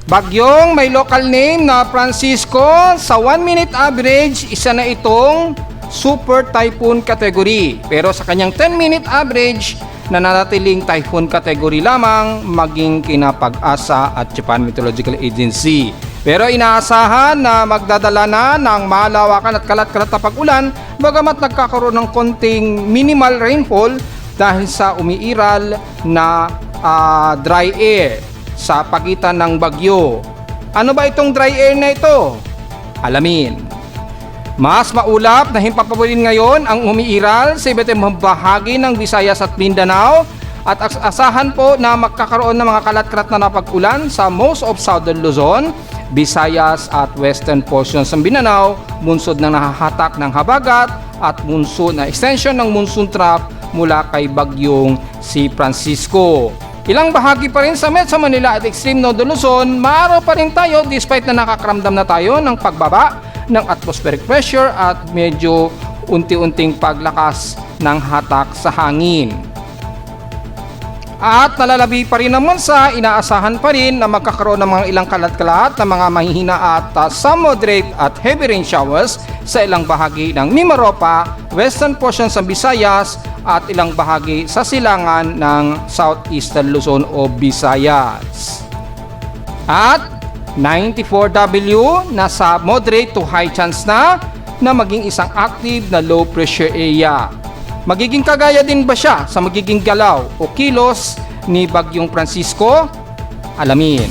Bagyong may local name na Francisco, sa 1-minute average, isa na itong super typhoon category. Pero sa kanyang 10-minute average, nananatiling typhoon category lamang maging kinapag-asa at Japan Meteorological Agency. Pero inaasahan na magdadala na ng malawakan at kalat-kalat na pag-ulan bagamat nagkakaroon ng konting minimal rainfall dahil sa umiiral na dry air sa pagitan ng bagyo. Ano ba itong dry air na ito? Alamin. Mas maulap na himpapawid ngayon ang umiiral sa iba't ibang bahagi ng Visayas at Mindanao at asahan po na magkakaroon ng mga kalat-kalat na napag-ulan sa most of southern Luzon, Visayas at western portions ng Mindanao, bunsod ng nahahatak ng habagat at na extension ng monsoon trough mula kay bagyong si Francisco. Ilang bahagi pa rin sa Metro Manila at extreme northern Luzon, maaraw pa rin tayo despite na nakakaramdam na tayo ng pagbaba ng atmospheric pressure at medyo unti-unting paglakas ng hatak sa hangin. At nalalabi pa rin naman sa inaasahan pa rin na magkakaroon ng mga ilang kalat-kalat na mga mahihina at some moderate at heavy rain showers sa ilang bahagi ng Mimaropa, western portions ng Visayas at ilang bahagi sa silangan ng southeastern Luzon o Visayas. At 94W nasa moderate to high chance na maging isang active na low pressure area. Magiging kagaya din ba siya sa magiging galaw o kilos ni Bagyong Francisco? Alamin.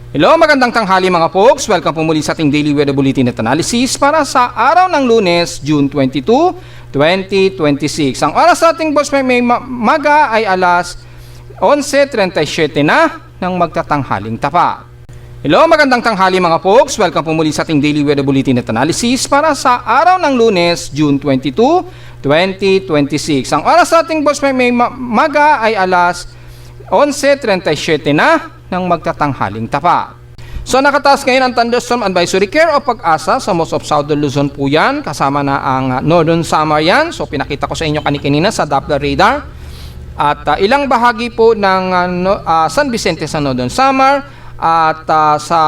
Hello, magandang tanghali mga folks. Welcome po muli sa ating Daily Weather Bulletin at Analysis para sa araw ng Lunes, June 22, 2026. Ang oras sa ating boss may maga ay alas 11:37 na ng magtatanghaling tapat. Hello, magandang tanghali mga folks. Welcome po muli sa ating Daily Weather Bulletin at Analysis para sa araw ng Lunes, June 22, 2026. Ang oras sa ating boss may maga ay alas 11:37 na ng magtatanghaling tapat. So nakataas ngayon ang thunderstorm advisory care o pag-asa sa most of southern Luzon po yan. Kasama na ang northern summer yan. So pinakita ko sa inyo kanina sa Doppler radar. At ilang bahagi po ng San Vicente sa northern summer at sa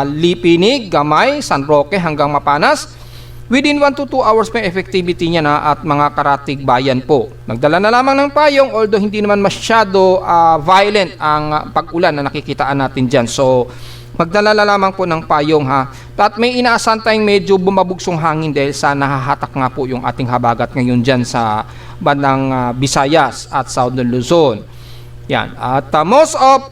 Lipinig, Gamay, San Roque hanggang Mapanas. Within 1 to 2 hours may effectivity niya na at mga karatig bayan po. Nagdala na lamang ng payong although hindi naman masyado violent ang pag-ulan na nakikitaan natin dyan. So magdala na lamang po ng payong ha. At may inaasahan tayong medyo bumabugsong hangin dahil sa nahahatak nga po yung ating habagat ngayon dyan sa bandang Visayas at Southern Luzon. Yan. At most of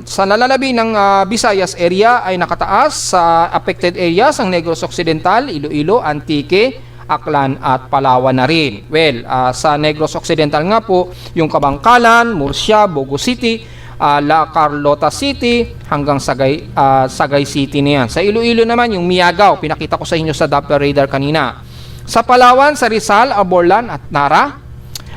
sa nalalabi ng Visayas area ay nakataas sa affected areas ang Negros Occidental, Iloilo, Antique, Aklan at Palawan na rin. Well, sa Negros Occidental nga po yung Kabangkalan, Murcia, Bogo City, La Carlota City hanggang Sagay City na yan. Sa Iloilo naman yung Miagao, pinakita ko sa inyo sa Doppler radar kanina. Sa Palawan, sa Rizal, Aborlan at Nara.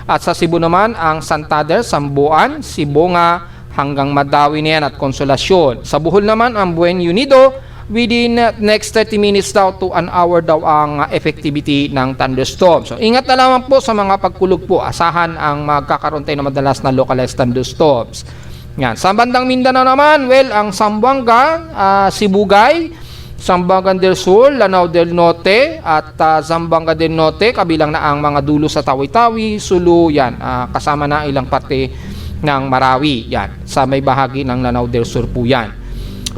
At sa Cebu naman ang Santander, Sambuan, Sibonga hanggang Madawi na yan at Konsolasyon. Sa Bohol naman ang Buen Unido, within next 30 minutes daw to an hour daw ang effectivity ng thunderstorm. So ingat na lamang po sa mga pagkulog po. Asahan ang magkakaroon tayo na madalas na localized thunderstorms. Yan. Sa bandang Mindanao naman, well, ang Zamboanga, Sibugay, Zamboanga del Sur, Lanao del Norte at Zamboanga del Norte, kabilang na ang mga dulo sa Tawi-Tawi, Sulu, yan, kasama na ilang parte ng Marawi, yan, sa may bahagi ng Lanao del Sur po yan.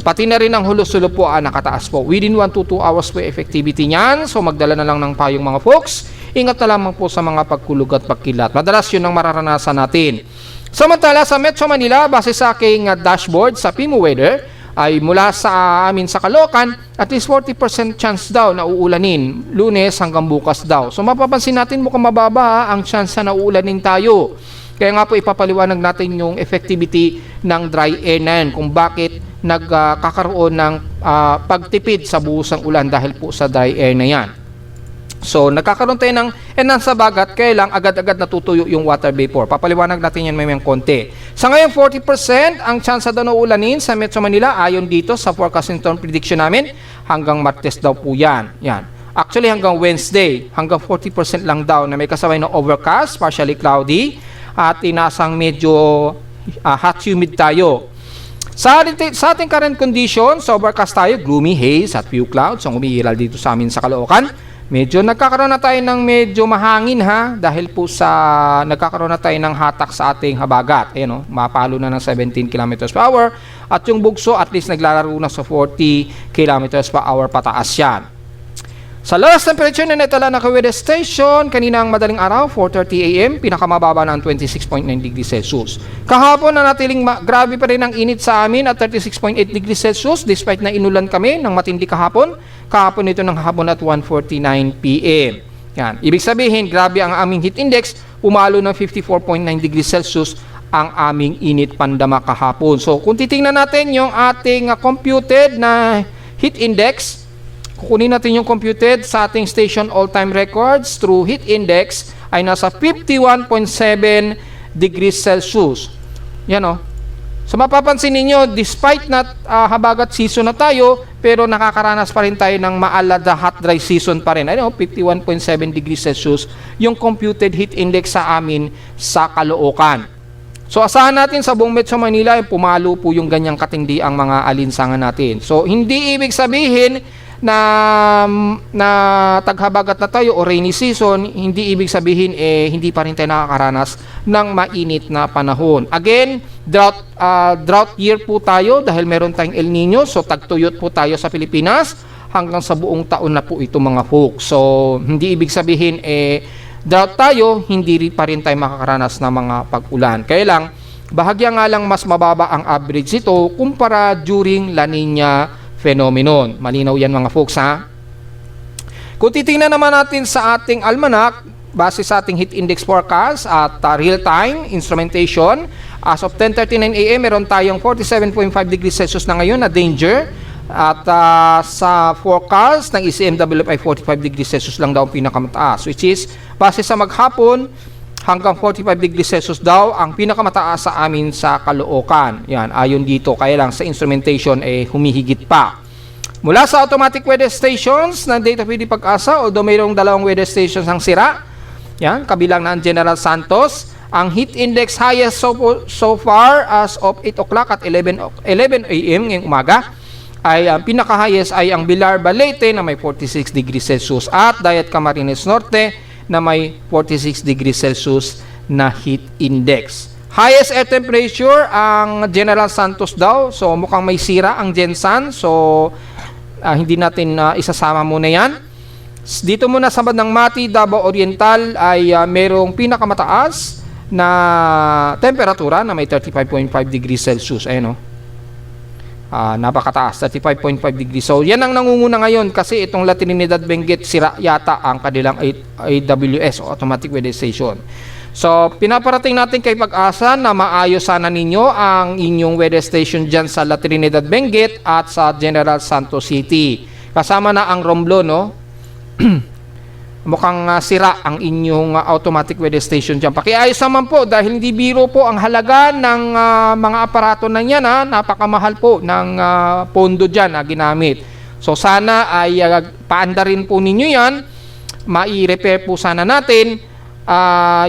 Pati na rin ang Hulo-Sulo po nakataas po. Within 1 to 2 hours po effectivity niyan, so magdala na lang ng payong mga folks. Ingat na lamang po sa mga pagkulog at pagkilat. Madalas yun ang mararanasan natin. Samantala sa Metro Manila, base sa aking dashboard sa PIMO Weather, ay mula sa amin sa Caloocan, at least 40% chance daw na uulanin Lunes hanggang bukas daw. So mapapansin natin mukhang mababa ang chance na uulanin tayo. Kaya nga po ipapaliwanag natin yung effectivity ng dry air na yan, kung bakit nagkakaroon ng pagtipid sa buhos ng ulan dahil po sa dry air na yan. So, nagkakaroon tayo ng enhanced sa bagat, kaya lang agad-agad natutuyo yung water vapor. Papaliwanag natin yan may konti. Sa ngayon, 40% ang chance daw na ulanin sa Metro Manila ayon dito sa forecast and storm prediction namin. Hanggang Martes daw po yan. Actually, hanggang Wednesday, hanggang 40% lang daw na may kasabay na overcast, partially cloudy, at inasang medyo hot humid tayo. Sa ating current conditions, overcast tayo, gloomy haze at few clouds ang umiiral dito sa amin sa Caloocan. Medyo nagkakaroon na tayo ng medyo mahangin dahil po sa nagkakaroon na tayo ng hatak sa ating habagat. Ayan mapalo na ng 17 km per hour at yung bugso at least naglalaro na sa 40 km per hour pataas yan. Sa lowest temperature na naitala ng weather station, kaninang madaling araw, 4:30 AM, pinakamababa ng 26.9 degrees Celsius. Kahapon na natiling grabe pa rin ang init sa amin at 36.8 degrees Celsius despite na inulan kami ng matindi kahapon. Kahapon ito ng hapon at 1:49 PM. Yan. Ibig sabihin, grabe ang aming heat index, umalo ng 54.9 degrees Celsius ang aming init pandama kahapon. So, kung titingnan natin yung ating computed na heat index, kukunin natin yung computed sa ating station all-time records through heat index ay nasa 51.7 degrees Celsius. Yan So mapapansin ninyo, despite na habagat season na tayo, pero nakakaranas pa rin tayo ng maalada hot dry season pa rin. 51.7 degrees Celsius yung computed heat index sa amin sa Caloocan. So asahan natin sa buong Metro Manila ay pumalo po yung ganyang katindi ang mga alinsangan natin. So hindi ibig sabihin na taghabagat na tayo o rainy season, hindi ibig sabihin hindi pa rin tayo nakakaranas ng mainit na panahon. Again, drought year po tayo dahil meron tayong El Nino, so tagtuyot po tayo sa Pilipinas hanggang sa buong taon na po ito mga folks. So hindi ibig sabihin drought tayo, hindi pa rin tayo makakaranas ng mga pag-ulan. Kaya lang, bahagya nga lang mas mababa ang average ito kumpara during La Nina phenomenon. Malinaw yan mga folks Kung titingnan naman natin sa ating almanac, base sa ating heat index forecast at real-time instrumentation, as of 10:39 AM, meron tayong 47.5 degrees Celsius na ngayon na danger. At sa forecast ng ECMWF ay 45 degrees Celsius lang daw ang pinakamataas, which is base sa maghapon, hanggang 45 degrees Celsius daw ang pinakamataas sa amin sa Caloocan. Yan, ayon dito. Kaya lang sa instrumentation humihigit pa. Mula sa automatic weather stations ng Data PD Pag-asa, although mayroong dalawang weather stations ang sira, yan, kabilang ng General Santos, ang heat index highest so far as of 8 o'clock at 11 AM ngayong umaga, ay ang pinaka-highest ay ang Bilar Balete na may 46 degrees Celsius at Dayat Camarines Norte na may 46 degrees Celsius na heat index. Highest air temperature ang General Santos daw. So mukhang may sira ang Gensan. So hindi natin isasama muna yan. Dito muna sa bandang Mati, Davao Oriental ay merong pinakamataas na temperatura na may 35.5 degrees Celsius. Ayun napakataas, 35.5 degrees. So yan ang nangunguna ngayon kasi itong La Trinidad Benguet sira yata ang kanilang AWS o Automatic Weather Station. So pinaparating natin kay Pag-asa na maayos sana ninyo ang inyong weather station dyan sa La Trinidad Benguet at sa General Santos City. Kasama na ang Romblon, mukhang sira ang inyong automatic weather station dyan. Pakiayos naman po dahil hindi biro po ang halaga ng mga aparato na yan. Napakamahal po ng pondo dyan na ginamit. So sana ay paanda rin po ninyo yan. Mai-repair po sana natin.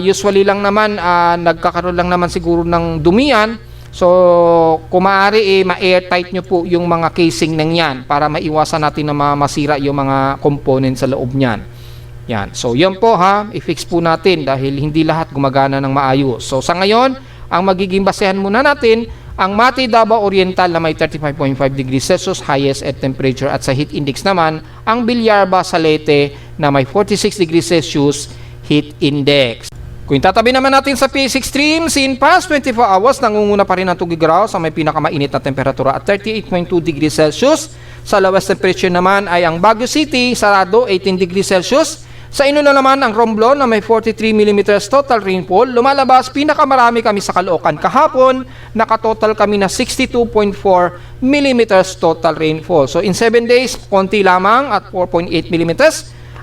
Usually lang naman, nagkakaroon lang naman siguro ng dumiyan. So kung maaari ma-airtight nyo po yung mga casing ng yan para maiwasan natin na masira yung mga components sa loob niyan. Yan. So, yan po i-fix po natin dahil hindi lahat gumagana ng maayos. So, sa ngayon, ang magiging basehan muna natin, ang Mati, Davao Oriental na may 35.5 degrees Celsius highest air temperature at sa heat index naman, ang Bilyarba Salete na may 46 degrees Celsius heat index. Kung tatabi naman natin sa PX Extreme, in past 24 hours, nangunguna pa rin ang Tugigaraw sa may pinakamainit na temperatura at 38.2 degrees Celsius. Sa lowest temperature naman ay ang Baguio City, sarado, 18 degrees Celsius. Sa Iloilo naman ang Romblon na may 43 mm total rainfall. Lumalabas, pinakamarami kami sa Caloocan kahapon. Nakatotal kami na 62.4 mm total rainfall. So in 7 days, konti lamang at 4.8 mm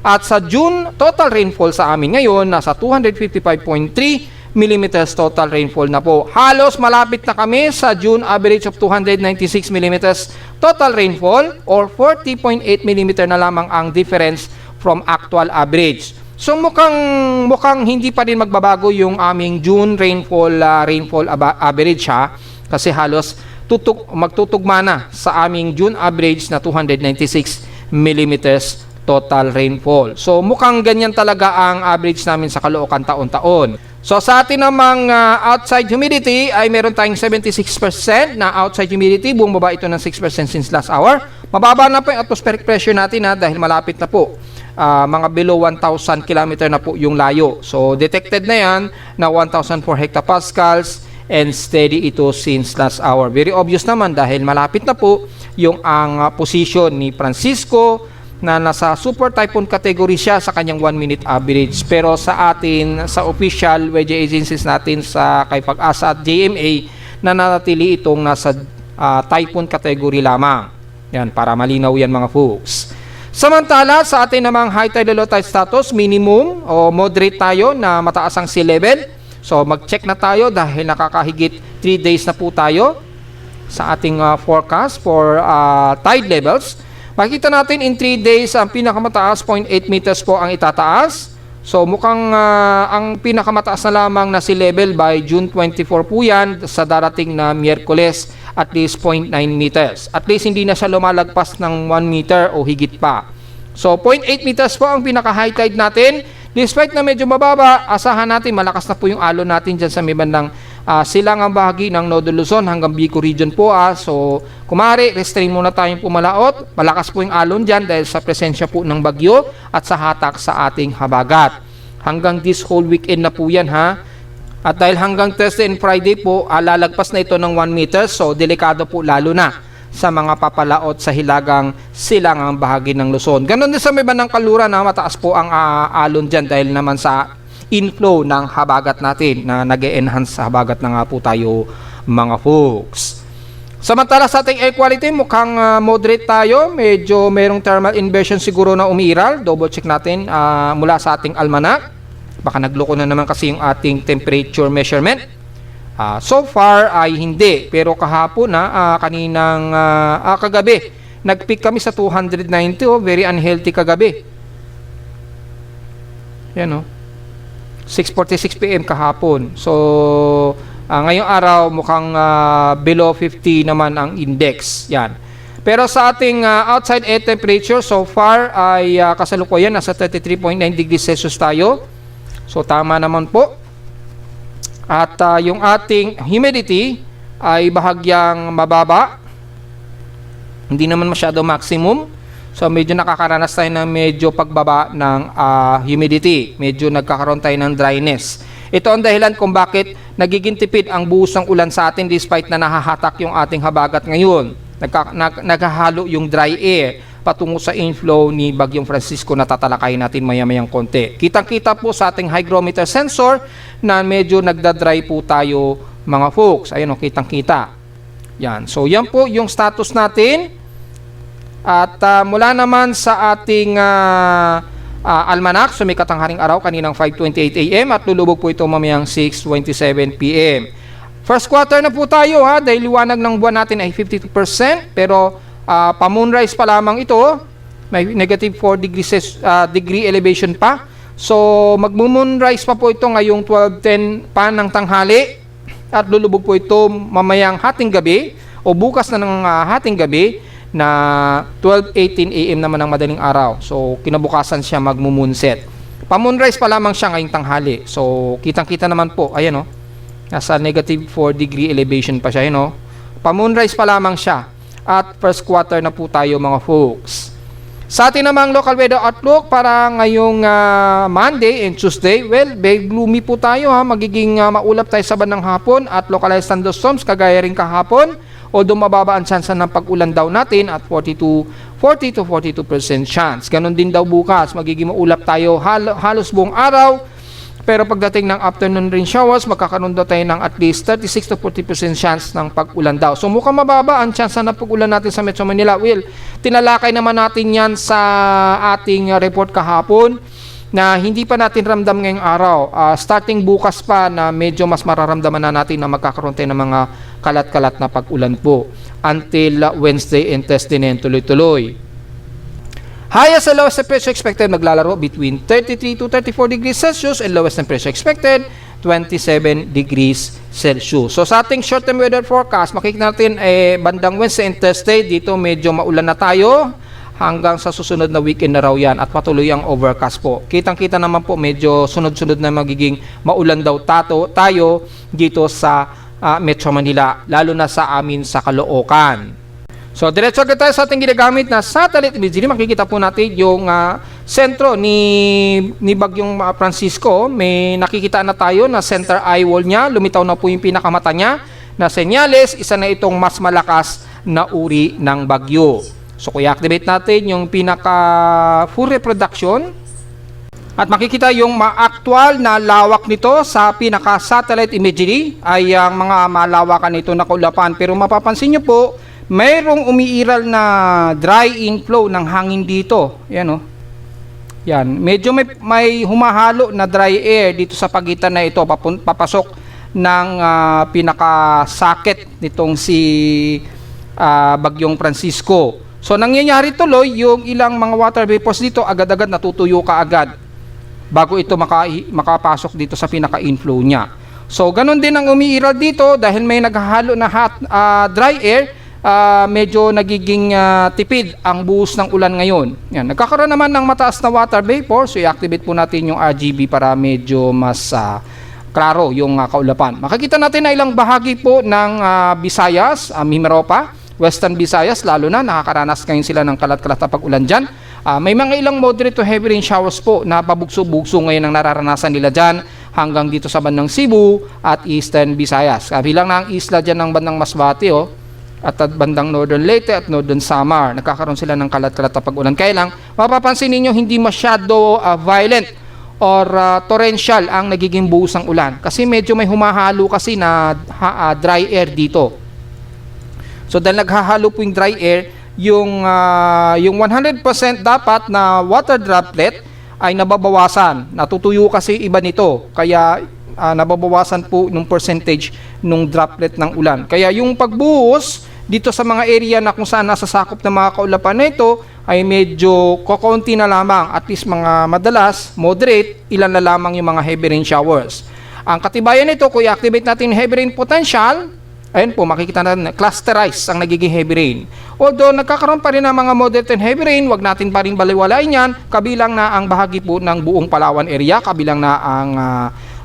At sa June, total rainfall sa amin ngayon, nasa 255.3 millimeters total rainfall na po. Halos malapit na kami sa June average of 296 millimeters total rainfall or 40.8 millimeter na lamang ang difference from actual average. So mukhang hindi pa rin magbabago yung aming June rainfall average ha, kasi halos magtutugma na sa aming June average na 296 millimeters total rainfall. So mukhang ganyan talaga ang average namin sa Caloocan taon-taon. So sa atin namang outside humidity ay meron tayong 76% na outside humidity, bumaba ito ng 6% since last hour. Mababa na po yung atmospheric pressure natin dahil malapit na po. Mga below 1,000 km na po yung layo. So detected na yan na 1,004 hectopascals and steady ito since last hour. Very obvious naman dahil malapit na po yung ang position ni Francisco na nasa super typhoon category siya sa kanyang 1 minute average. Pero sa atin, sa official weather agencies natin sa kay Pag-asa at JMA, nanatili itong nasa typhoon category lamang. Yan, para malinaw yan mga folks. Samantala, sa atin namang high tide low tide status, minimum o moderate tayo na mataas ang sea level. So mag-check na tayo dahil nakakahigit 3 days na po tayo sa ating forecast for tide levels. Makikita natin in 3 days ang pinakamataas 0.8 meters po ang itataas. So mukhang ang pinakamataas na lamang na sea level by June 24 po yan sa darating na Miyerkules, at least 0.9 meters. At least hindi na siya lumalagpas ng 1 meter o higit pa. So 0.8 meters po ang pinaka high tide natin. Despite na medyo mababa, asahan natin malakas na po yung alon natin dyan sa may bandang silangang bahagi ng Nodo Luzon hanggang Bicol region po. So kumari, restrain muna tayong pumalaot. Malakas po yung alon dyan dahil sa presensya po ng bagyo at sa hatak sa ating habagat. Hanggang this whole weekend na po yan ha. At dahil hanggang Thursday and Friday po, lalagpas na ito ng 1 meter. So delikado po lalo na sa mga papalaot sa hilagang silangang bahagi ng Luzon. Ganon din sa may bandang Kaluran na mataas po ang alon dyan dahil naman sa inflow ng habagat natin na nag-e-enhance sa habagat na nga po tayo mga folks. Samantala sa ating air quality, mukhang moderate tayo. Medyo merong thermal inversion siguro na umiral. Double check natin mula sa ating almanac. Baka nagloko na naman kasi yung ating temperature measurement. So far ay hindi, pero kahapon kaninang kagabi nag-peak kami sa 290, very unhealthy kagabi. Yan 6:46 PM kahapon. So ngayong araw mukhang below 50 naman ang index. Yan. Pero sa ating outside air temperature so far ay kasalukuyan nasa 33.9 degrees Celsius tayo. So tama naman po. At yung ating humidity ay bahagyang mababa. Hindi naman masyado maximum. So medyo nakakaranas tayo ng medyo pagbaba ng humidity. Medyo nagkakaroon tayo ng dryness. Ito ang dahilan kung bakit nagiging tipid ang buhos ng ulan sa atin despite na nahahatak yung ating habagat ngayon. Naghahalo yung dry air patungo sa inflow ni Bagyong Francisco na tatalakayin natin maya-mayang konti. Kitang-kita po sa ating hygrometer sensor na medyo nagda-dry po tayo mga folks. Ayun kitang-kita. Yan. So yan po yung status natin. At mula naman sa ating almanac, sumikat ang haring araw kaninang 5:28 AM at lulubog po ito mamayang 6:27 PM. First quarter na po tayo dahil liwanag ng buwan natin ay 52%, pero pa-moonrise pa lamang ito, may negative 4 degree elevation pa. So mag-moonrise pa po ito ngayong 12:10 pa ng tanghali at lulubog po ito mamayang hating gabi o bukas na ng hating gabi na 12:18 AM naman ng madaling araw. So kinabukasan siya mag-moonset. Pa-moonrise pa lamang siya ngayong tanghali. So kitang-kita naman po, ayan nasa negative 4 degree elevation pa siya, pa-moonrise pa lamang siya. At first quarter na po tayo mga folks. Sa atin namang local weather outlook para ngayong Monday and Tuesday, well, very gloomy po tayo magiging maulap tayo sa bandang hapon at localized thunderstorms kagaya rin kahapon, although mababa ang chance ng pag-ulan daw natin at 40 to 42% chance. Ganon din daw bukas, magiging maulap tayo halos buong araw Pero pagdating ng afternoon rain showers, magkakaroon daw tayo ng at least 36 to 40% chance ng pag-ulan daw. So mukhang mababa ang chance na pag-ulan natin sa Metro Manila. Well, tinalakay naman natin yan sa ating report kahapon na hindi pa natin ramdam ngayong araw. Starting bukas pa na medyo mas mararamdaman na natin na magkakaroon tayo ng mga kalat-kalat na pag-ulan po. Until Wednesday and Thursday na yan tuloy-tuloy. Highest and lowest temperature expected maglalaro between 33 to 34 degrees Celsius and lowest temperature expected 27 degrees Celsius. So sa ating short-term weather forecast, makikita natin bandang Wednesday and Thursday dito medyo maulan na tayo hanggang sa susunod na weekend na raw yan at patuloy ang overcast po. Kitang-kita naman po medyo sunod-sunod na magiging maulan daw tayo dito sa Metro Manila, lalo na sa amin sa Caloocan. So, diretso agad tayo sa ating ginagamit na satellite imagery. Makikita po natin yung sentro ni Bagyong Francisco. May nakikita na tayo na center eye wall niya. Lumitaw na po yung pinakamata niya na senyales. Isa na itong mas malakas na uri ng bagyo. So, kung i-activate natin yung pinaka full reproduction at makikita yung ma-actual na lawak nito sa pinaka satellite imagery ay ang mga malawakan nito na kaulapan. Pero mapapansin nyo po, mayroong umiiral na dry inflow ng hangin dito. Yan o. Yan. Medyo may humahalo na dry air dito sa pagitan na ito. Papasok ng pinakasakit nitong si Bagyong Francisco. So, nangyayari tuloy yung ilang mga water vapors dito, agad-agad natutuyo kaagad bago ito makapasok dito sa pinaka-inflow niya. So, ganun din ang umiiral dito dahil may naghahalo na dry air. Medyo nagiging tipid ang buhos ng ulan ngayon. Yan. Nagkakaroon naman ng mataas na water vapor, so i-activate po natin yung RGB para medyo mas klaro yung kaulapan. Makikita natin na ilang bahagi po ng Visayas, Mimaropa, Western Visayas, lalo na nakakaranas ngayon sila ng kalat-kalat na pag-ulan dyan. May mga ilang moderate to heavy rain showers po na pabugso-bugso ngayon ang nararanasan nila dyan hanggang dito sa bandang Cebu at Eastern Visayas. Kabilang na ang isla dyan ng bandang Masbate, at bandang Northern Leyte at Northern Samar. Nagkakaroon sila ng kalat-kalat na pag-ulan. Kaya lang, mapapansin ninyo hindi masyado violent or torrential ang nagiging buhos ng ulan. Kasi medyo may humahalo kasi na dry air dito. So dahil naghahalo po yung dry air, yung 100% dapat na water droplet ay nababawasan. Natutuyo kasi iba nito. Kaya nababawasan po yung percentage ng droplet ng ulan. Kaya yung pagbuhos dito sa mga area na kung saan nasasakop ng mga kaulapan na ito ay medyo kokonti na lamang, at least mga madalas, moderate, ilan na lamang yung mga heavy rain showers. Ang katibayan nito, kung i-activate natin yung heavy rain potential, ayun po, makikita natin na clusterized ang nagiging heavy rain. Although nagkakaroon pa rin ng mga moderate and heavy rain, wag natin pa rin baliwalain yan, kabilang na ang bahagi po ng buong Palawan area, kabilang na ang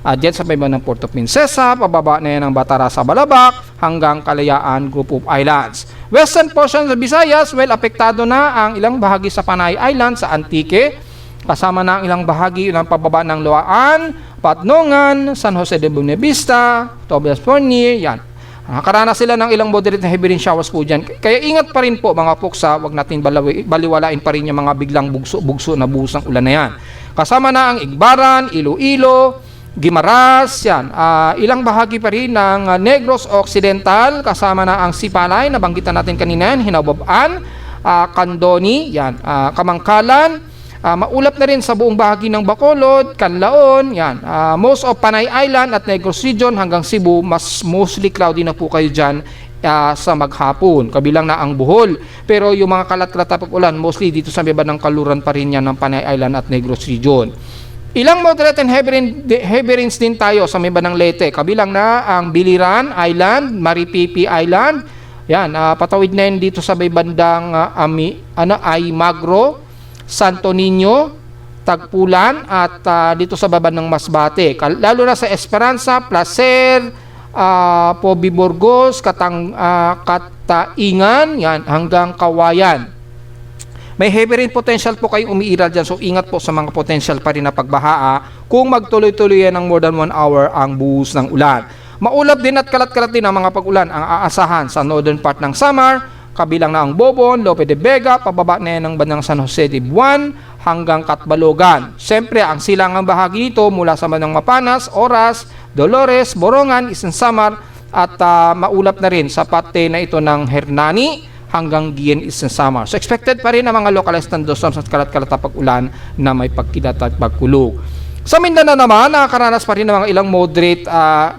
dyan sa baba ng Port of Princesa, pababa na yan ng Batara sa Balabac, hanggang Kalayaan Group of Islands. Western portion of Visayas, well, apektado na ang ilang bahagi sa Panay Island, sa Antique, kasama na ang ilang bahagi ng pababa ng Loaan, Patnongan, San Jose de Buenavista, Tobias Fornier, yan. Nakakaranas sila ng ilang moderate na heavy rain showers po dyan. Kaya ingat pa rin po mga puksa, wag natin baliwalain pa rin yung mga biglang bugso na buhos ng ulan na yan. Kasama na ang Igbaran, Iloilo, Guimaras, yan. Ilang bahagi pa rin ng Negros Occidental, kasama na ang Sipalay, nabanggitan natin kanina yan, Hinaubabaan, Candoni, yan. Kamangkalan, maulap na rin sa buong bahagi ng Bacolod, Canlaon, yan. Most of Panay Island at Negros Region hanggang Cebu, mas mostly cloudy na po kayo dyan sa maghapon. Kabilang na ang Bohol. Pero yung mga kalat-kalat na pag-ulan, mostly dito sa baba ng kaluran pa rin yan ng Panay Island at Negros Region. Ilang moderate and heavy rains din tayo sa may bandang Leyte. Kabilang na ang Biliran Island, Maripipi Island. Yan, patawid na yun dito sa may bandang Aymagro, Santo Niño, Tagpulan, at dito sa baba ng Masbate. Lalo na sa Esperanza, Placer, Pobi Burgos, Kataingan, yan, hanggang Kawayan. May heavy rain potential po kayong umiiral dyan, so ingat po sa mga potential pa rin na pagbaha kung magtuloy-tuloy yan ng more than 1 hour ang buhos ng ulan. Maulap din at kalat-kalat din ang mga pag-ulan ang aasahan sa northern part ng Samar, kabilang na ang Bobon, Lope de Vega, pababa na yan ng bandang San Jose de Buan, hanggang Katbalogan. Siyempre, ang silangang bahagi nito mula sa bandang Mapanas, Oras, Dolores, Borongan, Isang Samar at maulap na rin sa parte na ito ng Hernani hanggang Guian, Isang Samar. So expected pa rin ang mga localized thunderstorms at kalat-kalat na pag-ulan na may pagkilat at pagkulog. Sa Mindanao naman, nakakaranas pa rin ng mga ilang moderate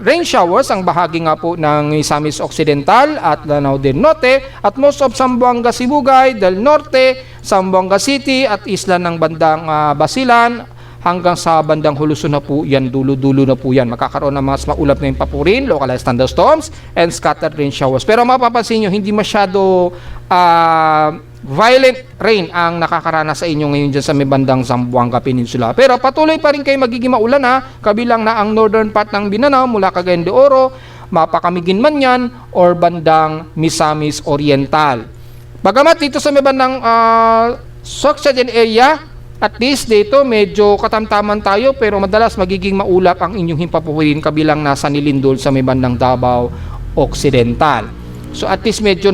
rain showers ang bahagi nga po ng Misamis Occidental at Lanao del Norte at most of Zamboanga Sibugay, del Norte, Zamboanga City at isla ng bandang Basilan hanggang sa bandang Hulusun na po yan, dulo-dulo na po yan. Makakaroon ng mas maulap na yung papurin, localized thunderstorms and scattered rain showers. Pero mapapansin nyo, hindi masyado violent rain ang nakakaranas sa inyo ngayon dyan sa may bandang Zamboanga Peninsula. Pero patuloy pa rin kayo magiging maulan kabilang na ang northern part ng Mindanao mula Cagayan de Oro, Mapakamigin man yan, or bandang Misamis Oriental. Bagamat dito sa may bandang Sorsogon area, at least dito medyo katamtaman tayo pero madalas magiging maulap ang inyong himpapuwirin kabilang nasa Nilindol sa may bandang Davao Occidental. So at least medyo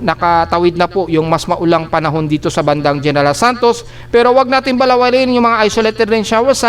nakatawid na po yung mas maulang panahon dito sa bandang General Santos, pero wag natin balawalin yung mga isolated rain showers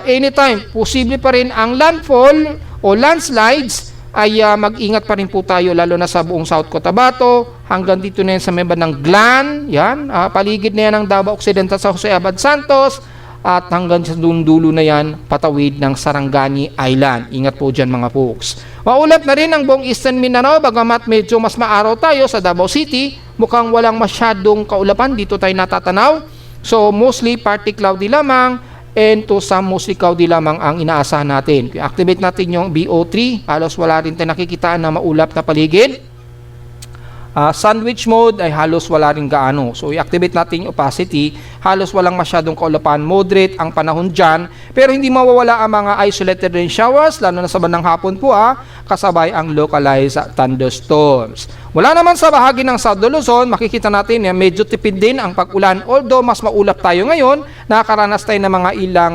anytime. Posible pa rin ang landfall o landslides ay mag-ingat pa rin po tayo lalo na sa buong South Cotabato hanggang dito na yan sa may bandang Glan, yan, paligid na yan ng Davao Occidental sa Jose Abad Santos at hanggang sa dulo na yan patawid ng Sarangani Island. Ingat po dyan mga folks. Maulap na rin ang buong Eastern Mindanao bagamat medyo mas maaraw tayo sa Davao City, mukhang walang masyadong kaulapan dito tayo natatanaw. So mostly partly cloudy lamang and to some mostly cloudy lamang ang inaasahan natin. I-activate natin yung BO3, halos wala rin tayo nakikitaan na maulap na paligid. Sandwich mode ay halos wala rin gaano. So i-activate natin yung opacity, halos walang masyadong kaulapan, moderate ang panahon dyan, pero hindi mawawala ang mga isolated rain showers, lalo na sa bandang hapon po kasabay ang localized thunderstorms. Wala naman sa bahagi ng South Luzon, makikita natin medyo tipid din ang pag-ulan, although mas maulap tayo ngayon, nakakaranas tayo ng mga ilang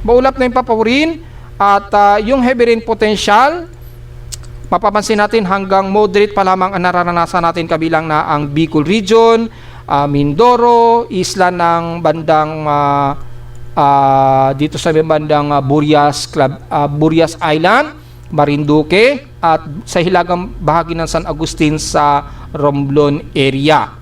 maulap na yung papawirin at yung heavy rain potential, mapapansin natin hanggang moderate pa lamang ang nararanasan natin kabilang na ang Bicol Region, Mindoro, isla ng bandang dito sa bandang Burias Island, Marinduque at sa hilagang bahagi ng San Agustin sa Romblon area.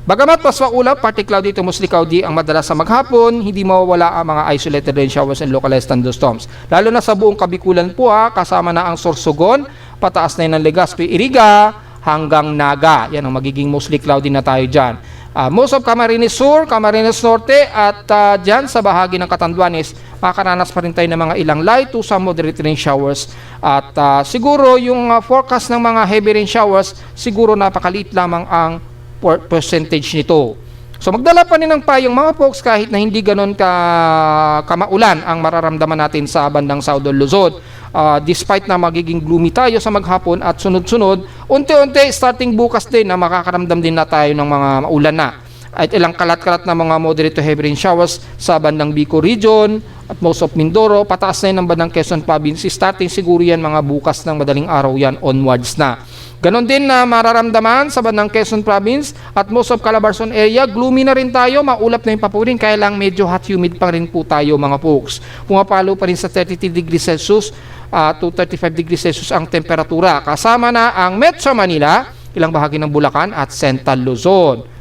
Bagamat mas maulap, partly cloudy to mostly cloudy ang madalas sa maghapon, hindi mawawala ang mga isolated rain showers and localized thunderstorms. Lalo na sa buong Kabikulan po kasama na ang Sorsogon, pataas na yun ng Legazpi, Iriga, hanggang Naga. Yan ang magiging mostly cloudy na tayo dyan. Most of Camarines Sur, Camarines Norte at dyan sa bahagi ng Catanduanes, makakaranas pa rin tayo ng mga ilang light to some moderate rain showers. At siguro yung forecast ng mga heavy rain showers, siguro napakaliit lamang ang percentage nito. So magdala pa rin ng payong mga folks kahit na hindi ganon kamaulan ang mararamdaman natin sa bandang Southern Luzon. Despite na magiging gloomy tayo sa maghapon at sunod-sunod, unti-unti starting bukas din na makakaramdam din na tayo ng mga maulan na. At ilang kalat-kalat na mga moderate to heavy rain showers sa bandang Bicol Region at most of Mindoro, pataas na yun ng bandang Quezon Province. Starting siguro yan mga bukas ng madaling araw yan onwards na. Ganon din na mararamdaman sa bandang Quezon Province at most of Calabarzon area. Gloomy na rin tayo, maulap na yung papurin, kaya lang medyo hot humid pa rin po tayo mga folks. Pumapalo pa rin sa 33 degrees Celsius to 35 degrees Celsius ang temperatura. Kasama na ang Metro Manila, ilang bahagi ng Bulacan at Central Luzon.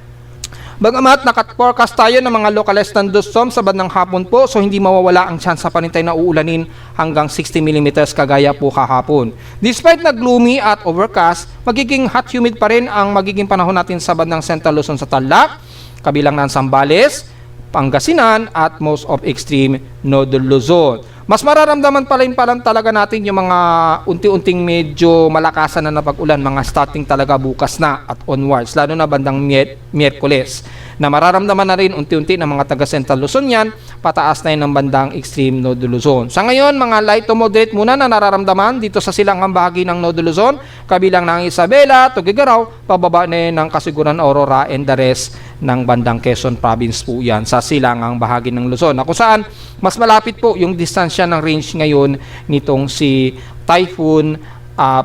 Bagamat naka-forecast tayo ng mga localized thunderstorms sa bandang hapon po, so hindi mawawala ang chance pa rin tayo na uulanin hanggang 60 mm kagaya po kahapon. Despite na gloomy at overcast, magiging hot humid pa rin ang magiging panahon natin sa bandang Central Luzon sa Tarlac, kabilang ng Zambales, Pangasinan at most of extreme Northern Luzon. Mas mararamdaman pa rin talaga natin yung mga unti-unting medyo malakasan na napag-ulan, mga starting talaga bukas na at onwards, lalo na bandang Miyerkules, na mararamdaman na rin unti-unti ng mga taga Central Luzon yan, pataas na yun ng bandang extreme Northern Luzon. Sa ngayon, mga light to moderate muna na nararamdaman dito sa silangang bahagi ng Northern Luzon, kabilang ng Isabela, Tuguegarao, pababa na yun ng Kasiguran, Aurora, and the rest ng bandang Quezon Province po yan sa silangang bahagi ng Luzon, na kung saan mas malapit po yung distansya ng range ngayon nitong si Typhoon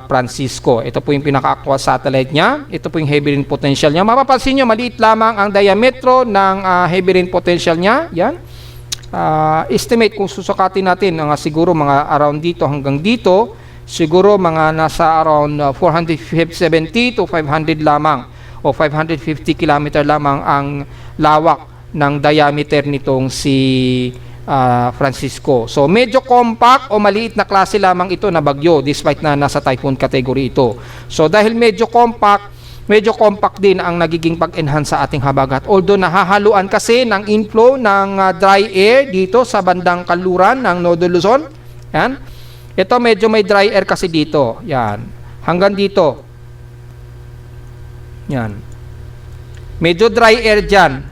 Francisco. Ito po yung pinaka-actual satellite niya. Ito po yung heavy rain potential niya. Mapapansin nyo, maliit lamang ang diametro ng heavy rain potential niya. Yan. Estimate kung susukatin natin, siguro mga around dito hanggang dito, siguro mga nasa around 470 to 500 lamang o 550 km lamang ang lawak ng diameter nitong si Francisco. So medyo compact o maliit na klase lamang ito na bagyo despite na nasa typhoon category ito. So dahil medyo compact din ang nagiging pag-enhance sa ating habagat. Although nahahaluan kasi ng inflow ng dry air dito sa bandang kanluran ng Nodo Luzon. Yan. Ito medyo may dry air kasi dito. Yan. Hanggang dito. Yan. Medyo dry air dyan.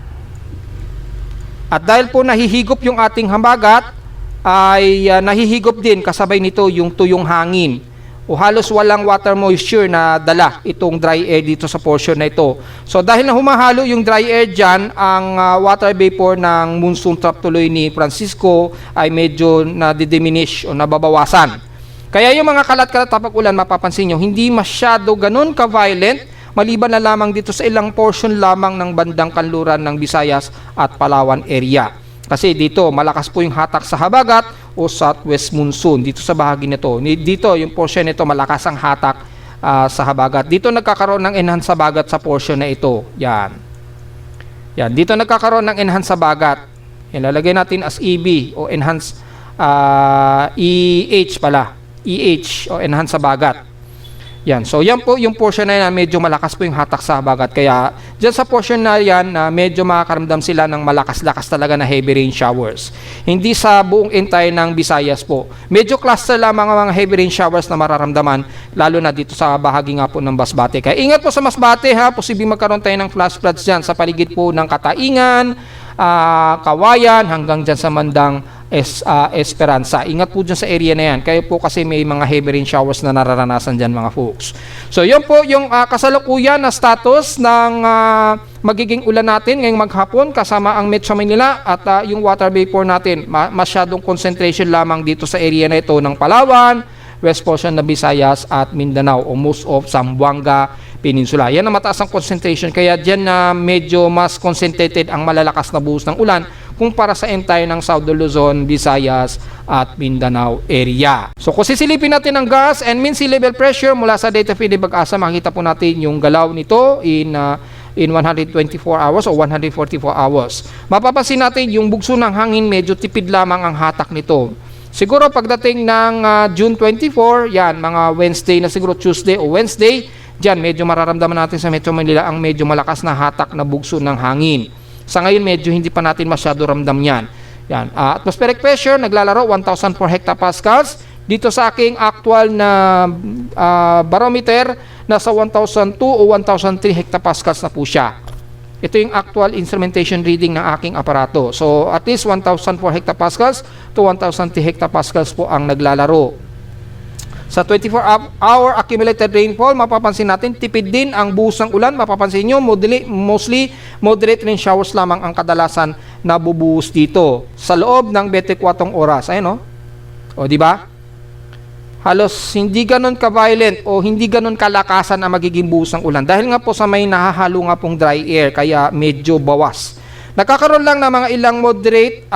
At dahil po nahihigop yung ating habagat, ay nahihigop din kasabay nito yung tuyong hangin o halos walang water moisture na dala itong dry air dito sa portion na ito. So dahil na humahalo yung dry air dyan, ang water vapor ng monsoon trap tuloy ni Francisco ay medyo nadidiminish o nababawasan. Kaya yung mga kalat-kalat tapag ulan, mapapansin nyo, hindi masyado ganun ka-violent, maliban na lamang dito sa ilang portion lamang ng bandang kanluran ng Visayas at Palawan area. Kasi dito, malakas po yung hatak sa habagat o southwest monsoon. Dito sa bahagi nito. Dito, yung portion nito, malakas ang hatak sa habagat. Dito nagkakaroon ng enhance habagat sa portion na ito. Yan. Yan. Dito nagkakaroon ng enhance habagat. Ilalagay natin as EB o enhance EH pala. EH o enhance habagat. Yan. So, yan po yung portion na yan, medyo malakas po yung hatak sa habagat. Kaya, dyan sa portion na yan, medyo makakaramdam sila ng malakas-lakas talaga na heavy rain showers. Hindi sa buong entire ng Visayas po. Medyo cluster lamang ang mga heavy rain showers na mararamdaman, lalo na dito sa bahagi nga po ng Masbate. Kaya, ingat po sa Masbate ha, posibleng magkaroon tayo ng flash floods dyan sa paligid po ng Kataingan, Kawayan, hanggang dyan sa mandang Esperanza. Ingat po dyan sa area na yan. Kaya po kasi may mga heavy rain showers na nararanasan dyan mga folks. So yun po yung kasalukuyan na status ng magiging ulan natin ngayong maghapon kasama ang Metro Manila at yung water vapor natin. Masyadong concentration lamang dito sa area na ito ng Palawan, West portion ng Visayas at Mindanao o most of Zamboanga Peninsula. Yan ang mataas ang concentration. Kaya dyan na medyo mas concentrated ang malalakas na buhos ng ulan kumpara sa entire ng South Luzon, Visayas at Mindanao area. So kung sisilipin natin ang gas and mean sea level pressure mula sa data feed Pag-asa, makita po natin yung galaw nito in 124 hours o 144 hours. Mapapansin natin yung bugso ng hangin, medyo tipid lamang ang hatak nito. Siguro pagdating ng June 24, yan, mga Wednesday na siguro Tuesday o Wednesday, dyan medyo mararamdaman natin sa Metro Manila ang medyo malakas na hatak na bugso ng hangin. Sa ngayon, medyo hindi pa natin masyado ramdam yan. Yan. Atmospheric pressure, naglalaro 1,004 hectopascals. Dito sa aking actual na barometer, nasa 1,002 o 1,003 hectopascals na po siya. Ito yung actual instrumentation reading ng aking aparato. So, at least 1,004 hectopascals to 1,003 hectopascals po ang naglalaro. Sa 24-hour accumulated rainfall, mapapansin natin, tipid din ang buhos ng ulan. Mapapansin nyo, mostly moderate rain showers lamang ang kadalasan na bubuhos dito sa loob ng 24 oras. Ayun, no? O, di ba? Halos hindi ganun ka-violent o hindi ganun kalakasan ang magiging buhos ng ulan. Dahil nga po sa may nahahalo nga pong dry air, kaya medyo bawas. Nagkakaroon lang ng mga ilang moderate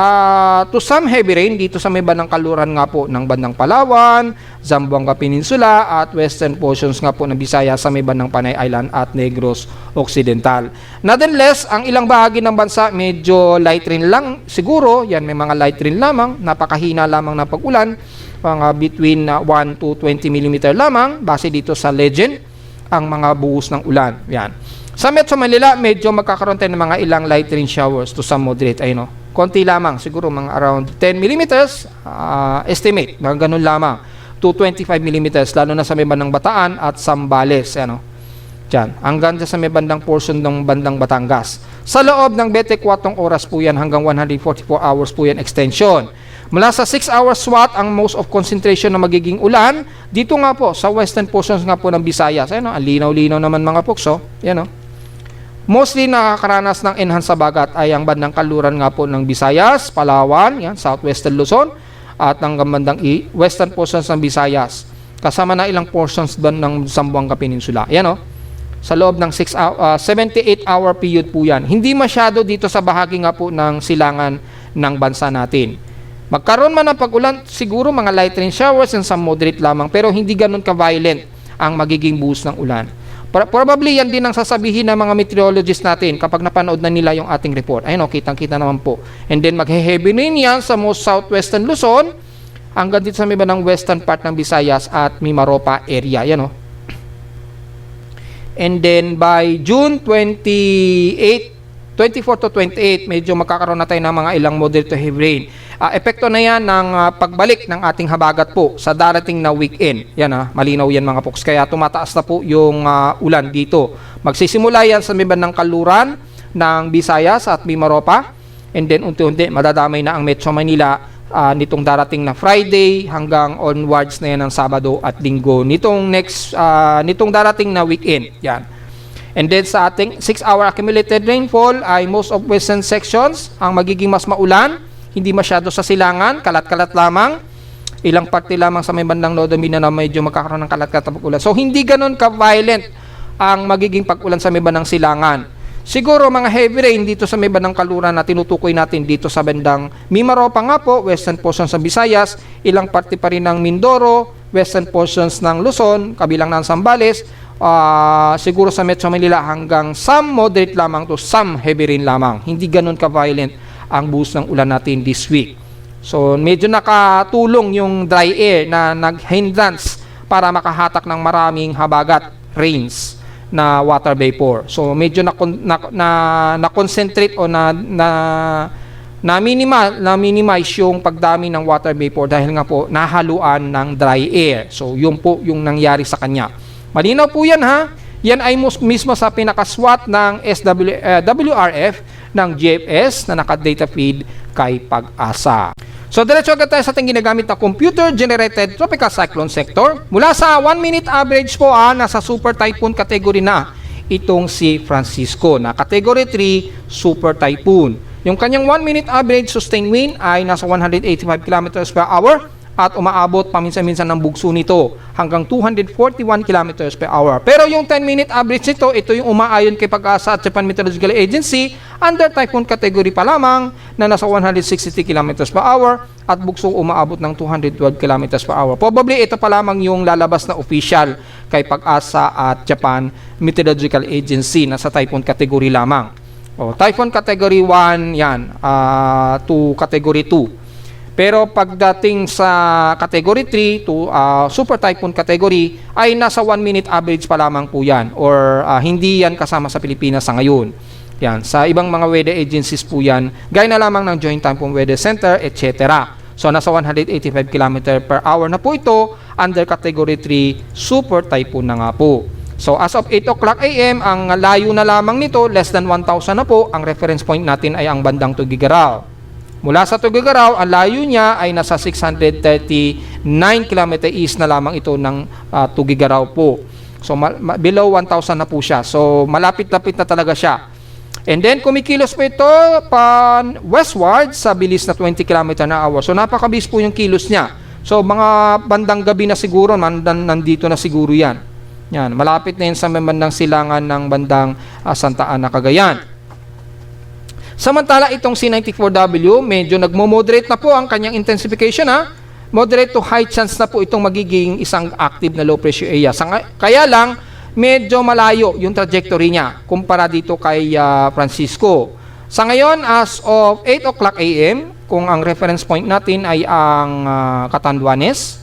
to some heavy rain dito sa may bandang kaluran nga po ng bandang Palawan, Zamboanga Peninsula at western portions nga po ng Visayas sa may bandang Panay Island at Negros Occidental. Nonetheless, ang ilang bahagi ng bansa medyo light rain lang siguro. Yan, may mga light rain lamang, napakahina lamang na pag-ulan, mga between 1 to 20 mm lamang base dito sa legend ang mga buhos ng ulan. Yan. Sa Metro Manila, medyo magkakaroon tayo ng mga ilang light rain showers to some moderate. Ayun, no? Konti lamang, siguro mga around 10 mm, estimate, mga ganun lamang, to 25 mm, lalo na sa may bandang Bataan at Zambales. Ano? Diyan, hanggang sa may bandang portion ng bandang Batangas. Sa loob ng 24 oras po yan, hanggang 144 hours po yan extension. Mula sa 6 hours SWAT, ang most of concentration na magiging ulan, dito nga po, sa western portions nga po ng Visayas. Ayun, no? Ang linaw-linaw naman mga pukso. Yan, no? Mostly nakakaranas ng enhance sa bagat ay ang bandang kaluran nga po ng Visayas, Palawan, yan, southwestern Luzon, at ang bandang western portions ng Visayas. kasama na ilang portions ba ng Zamboanga Peninsula. Yan sa loob ng 78-hour period po yan. Hindi masyado dito sa bahagi nga po ng silangan ng bansa natin. Magkaroon man ng pag-ulan, siguro mga light rain showers and some moderate lamang, pero hindi ganun ka-violent ang magiging buhos ng ulan. Probably yan din ang sasabihin ng mga meteorologists natin kapag napanood na nila yung ating report. Ayun, kitang-kita naman po. And then maghe-heavy rain yan sa most southwestern Luzon hanggang dito sa may ng western part ng Visayas at Mimaropa area. Yan And then by June 24 to 28, medyo magkakaroon na tayo ng mga ilang moderate to heavy rain. Epekto na yan ng pagbalik ng ating habagat po sa darating na weekend. Yan malinaw yan mga folks. Kaya tumataas na po yung ulan dito. Magsisimula yan sa may bandang kaluran ng Visayas at Mimaropa. And then unti-unti madadamay na ang Metro Manila nitong darating na Friday hanggang onwards na yan ng Sabado at Linggo. Nitong darating na weekend. Yan. And then sa ating 6-hour accumulated rainfall ay most of western sections ang magiging mas maulan. Hindi masyado sa silangan, kalat-kalat lamang. Ilang parte lamang sa may bandang Northern Mindanao medyo magkakaroon ng kalat-kalat na pag-ulan. So hindi ganun ka-violent ang magiging pag-ulan sa may bandang silangan. Siguro mga heavy rain dito sa may bandang kaluran na tinutukoy natin dito sa bandang Mimaropa nga po, western portions ng Visayas, ilang parte pa rin ng Mindoro, western portions ng Luzon, kabilang ng Zambales, siguro sa Metro Manila hanggang some moderate lamang to some heavy rain lamang. Hindi ganun ka-violent ang buhos ng ulan natin this week. So medyo nakatulong yung dry air na nag-hindrance para makahatak ng maraming habagat rains na water vapor. So medyo na-concentrate o na-minimize yung pagdami ng water vapor dahil nga po nahaluan ng dry air. So yun po yung nangyari sa kanya. Malinaw po yan Yan ay mismo sa pinaka-SWOT ng WRF ng GFS na naka-data feed kay Pag-asa. So diretso agad tayo sa ating ginagamit na computer-generated tropical cyclone sector. Mula sa 1-minute average po nasa super typhoon category na itong si Francisco na category 3 super typhoon. Yung kanyang 1-minute average sustained wind ay nasa 185 km per hour at umaabot paminsan-minsan ng bugso nito hanggang 241 km per hour. Pero yung 10-minute average nito, ito yung umaayon kay Pag-asa at Japan Meteorological Agency under typhoon category pa lamang na nasa 163 km per hour at bugso umaabot ng 212 km per hour. Probably ito pa lamang yung lalabas na official kay Pag-asa at Japan Meteorological Agency na sa typhoon category lamang. Typhoon category 1 yan to category 2. Pero pagdating sa category 3 to super typhoon category ay nasa 1-minute average pa lamang po yan or hindi yan kasama sa Pilipinas sa ngayon. Yan, sa ibang mga weather agencies po yan, gaya na lamang ng Joint Typhoon Weather Center, etc. So nasa 185 km per hour na po ito under category 3 super typhoon na nga po. So as of 8 o'clock AM, ang layo na lamang nito, less than 1,000 na po, ang reference point natin ay ang bandang Tuguegarao. Mula sa Tuguegarao, ang layo niya ay nasa 639 km east na lamang ito ng Tuguegarao po. So below 1,000 na po siya. So malapit-lapit na talaga siya. And then kumikilos po ito westward sa bilis na 20 km na hour. So napakabilis po yung kilos niya. So mga bandang gabi na siguro, nandito na siguro yan. Yan, malapit na yan sa bandang silangan ng bandang Santa Ana, Cagayan. Samantala, itong C94W, medyo nagmo-moderate na po ang kanyang intensification Moderate to high chance na po itong magiging isang active na low pressure area. Kaya lang, medyo malayo yung trajectory niya kumpara dito kay Francisco. Sa ngayon, as of 8 o'clock AM, kung ang reference point natin ay ang Catanduanes,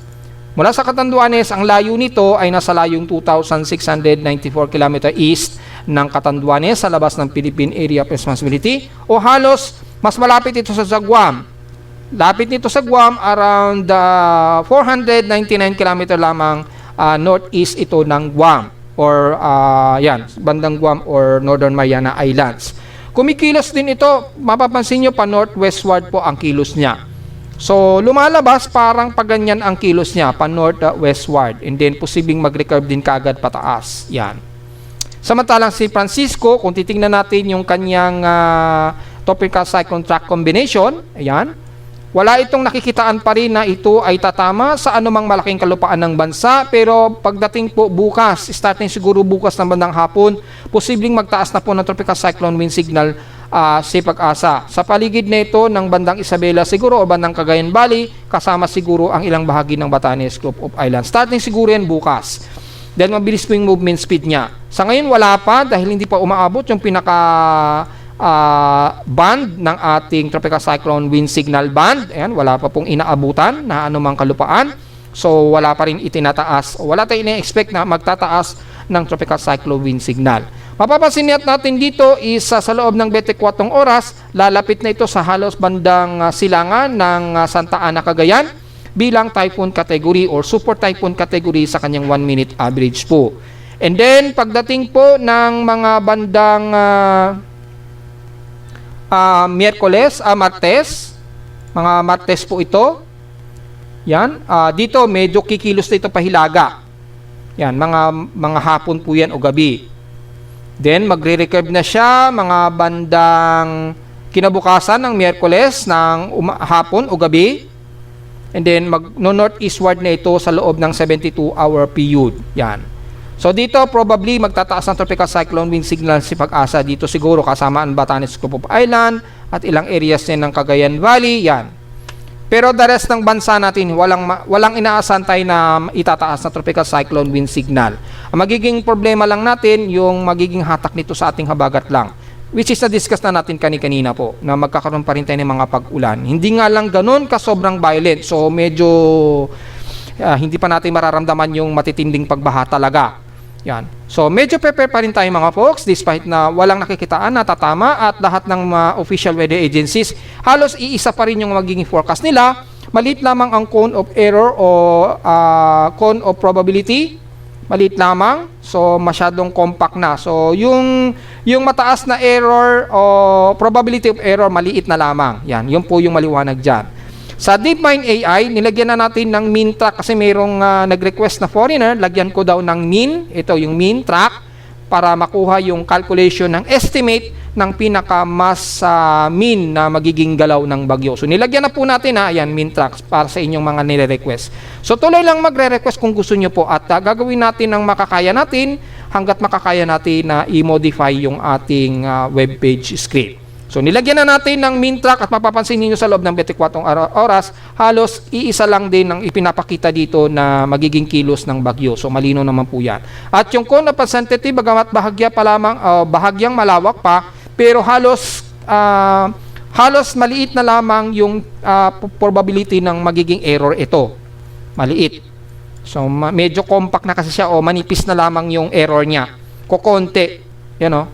mula sa Catanduanes, ang layo nito ay nasa layong 2,694 km east ng Catanduanes sa labas ng Philippine Area of Responsibility o halos mas malapit ito sa Guam. Lapit nito sa Guam around 499 km lamang northeast ito ng Guam or bandang Guam or Northern Mariana Islands. Kumikilos din ito, mapapansin nyo pa northwestward po ang kilos niya. So lumalabas parang paganyan ang kilos niya pa northwestward and then posibleng mag-recurve din kaagad pataas. Yan. Samantalang si Francisco, kung titingnan natin yung kanyang tropical cyclone track combination, ayan, Wala itong nakikitaan pa rin na ito ay tatama sa anumang malaking kalupaan ng bansa, pero pagdating po bukas, starting siguro bukas ng bandang hapon, posibleng magtaas na po ng tropical cyclone wind signal si Pag-asa. Sa paligid nito ng bandang Isabela siguro o bandang Cagayan Valley, kasama siguro ang ilang bahagi ng Batanes Group of Islands. Starting siguro yan bukas. Dahil mabilis po yung movement speed niya. Sa ngayon wala pa dahil hindi pa umaabot yung pinaka band ng ating tropical cyclone wind signal band. Ayan, wala pa pong inaabutan na anumang kalupaan. So wala pa rin itinataas. Wala tayong ina-expect na magtataas ng tropical cyclone wind signal. Mapapansin natin dito is sa loob ng 24 oras, lalapit na ito sa halos bandang silangan ng Santa Ana, Cagayan bilang typhoon category or super typhoon category sa kanyang 1 minute average po. And then pagdating po ng mga bandang Martes, mga Martes po ito. Yan, dito medyo kikilos dito pahilaga. Yan, mga hapon po yan o gabi. Then magre-recurve na siya mga bandang kinabukasan ng Miyerkules ng hapon o gabi. And then mag-northeastward na ito sa loob ng 72-hour period. Yan. So dito probably magtataas ng tropical cyclone wind signal si Pag-asa dito siguro kasama ang Batanes Group of Island at ilang areas din ng Cagayan Valley. Yan. Pero the rest ng bansa natin walang inaasahan tayo na itataas na tropical cyclone wind signal. Ang magiging problema lang natin yung magiging hatak nito sa ating habagat lang. Which is na-discuss na natin kanina po na magkakaroon pa rin tayo ng mga pag-ulan. Hindi nga lang ganun ka sobrang violent. So medyo hindi pa natin mararamdaman yung matitinding pagbaha talaga. Yan. So medyo prepare pa rin tayo mga folks despite na walang nakikitaan na tatama at lahat ng official weather agencies halos iisa pa rin yung magiging forecast nila. Maliit lamang ang cone of error o cone of probability. Maliit lamang. So masyadong compact na. So yung mataas na error o probability of error maliit na lamang. Yan, yun po yung maliwanag diyan. Sa DeepMind AI, nilagyan na natin ng mean track kasi mayroong nag-request na foreigner, lagyan ko daw ng mean, ito yung mean track, para makuha yung calculation ng estimate ng pinaka-mas mean na magiging galaw ng bagyo. So nilagyan na po natin ayan, mean track para sa inyong mga nire-request. So tuloy lang magre-request kung gusto nyo po at gagawin natin ng makakaya natin hanggat makakaya natin na i-modify yung ating webpage script. So nilagyan na natin ng mean track at mapapansin niyo sa loob ng 24 oras, halos iisa lang din ang ipinapakita dito na magiging kilos ng bagyo. So malino naman po yan. At yung cone of uncertainty, bagamat bahagya pa lamang, bahagyang malawak pa, pero halos maliit na lamang yung probability ng magiging error ito. Maliit. So medyo compact na kasi siya o manipis na lamang yung error niya. Kokonti. Yan o.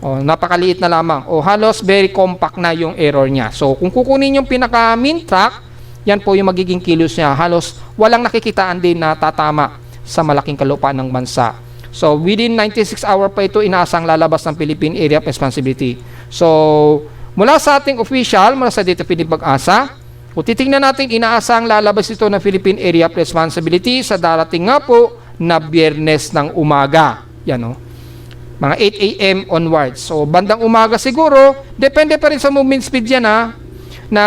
Napakaliit na lamang o halos very compact na yung error niya. So kung kukunin yung pinaka mean track, yan po yung magiging kilos niya. Halos walang nakikitaan din na tatama sa malaking kalupaan ng bansa. So within 96 hour pa ito inaasang lalabas ng Philippine Area of Responsibility. So mula sa ating official, mula sa dito Pag-asa, kung titingnan natin inaasang lalabas ito ng Philippine Area of Responsibility sa darating nga po na Biyernes ng umaga. Yan o. Mga 8 a.m. onwards. So, bandang umaga siguro, depende pa rin sa movement speed yan na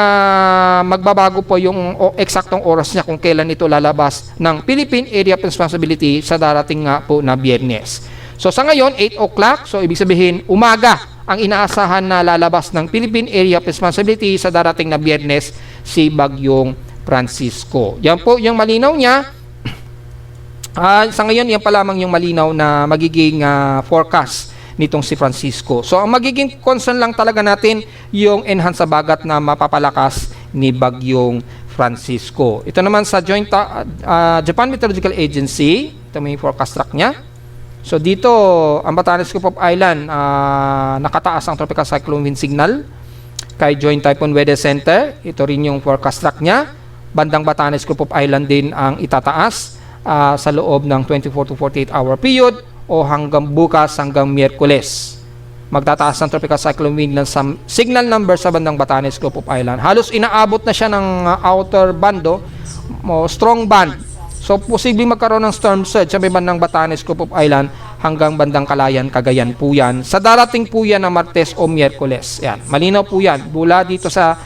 magbabago po yung eksaktong oras niya kung kailan ito lalabas ng Philippine Area of Responsibility sa darating nga po na Biyernes. So, sa ngayon, 8 o'clock, so ibig sabihin, umaga ang inaasahan na lalabas ng Philippine Area of Responsibility sa darating na Biyernes si Bagyong Francisco. Yan po yung malinaw niya. Sa ngayon, yan pa lamang yung malinaw na magiging forecast nitong si Francisco. So, ang magiging concern lang talaga natin yung enhanced bagat na mapapalakas ni Bagyong Francisco. Ito naman sa Japan Meteorological Agency. Ito may forecast track niya. So, dito, ang Batanes Group of Island, nakataas ang tropical cyclone wind signal kay Joint Typhoon Weather Center. Ito rin yung forecast track niya. Bandang Batanes Group of Island din ang itataas sa loob ng 24 to 48 hour period o hanggang bukas hanggang Miyerkules. Magtataas ng tropical cyclone wind ng signal number sa bandang Batanes Group of Island. Halos inaabot na siya ng outer bando o strong band. So posibleng magkaroon ng storm surge sa may bandang Batanes Group of Island hanggang bandang Calayan, Cagayan po yan. Sa darating po yan na Martes o Miyerkules. Yan, malinaw po yan. Mula dito sa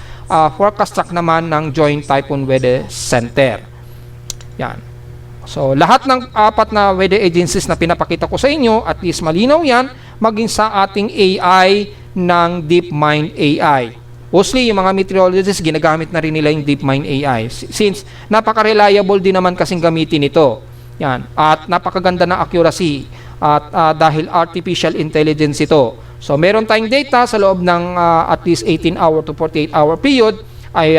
forecast track naman ng Joint Typhoon Weather Center. Yan. So, lahat ng apat na weather agencies na pinapakita ko sa inyo, at least malinaw yan, maging sa ating AI ng DeepMind AI. Mostly, yung mga meteorologists, ginagamit na rin nila yung DeepMind AI. Since napaka-reliable din naman kasing gamitin ito. Yan. At napakaganda ng accuracy. At dahil artificial intelligence ito. So, meron tayong data sa loob ng at least 18-hour to 48-hour period ay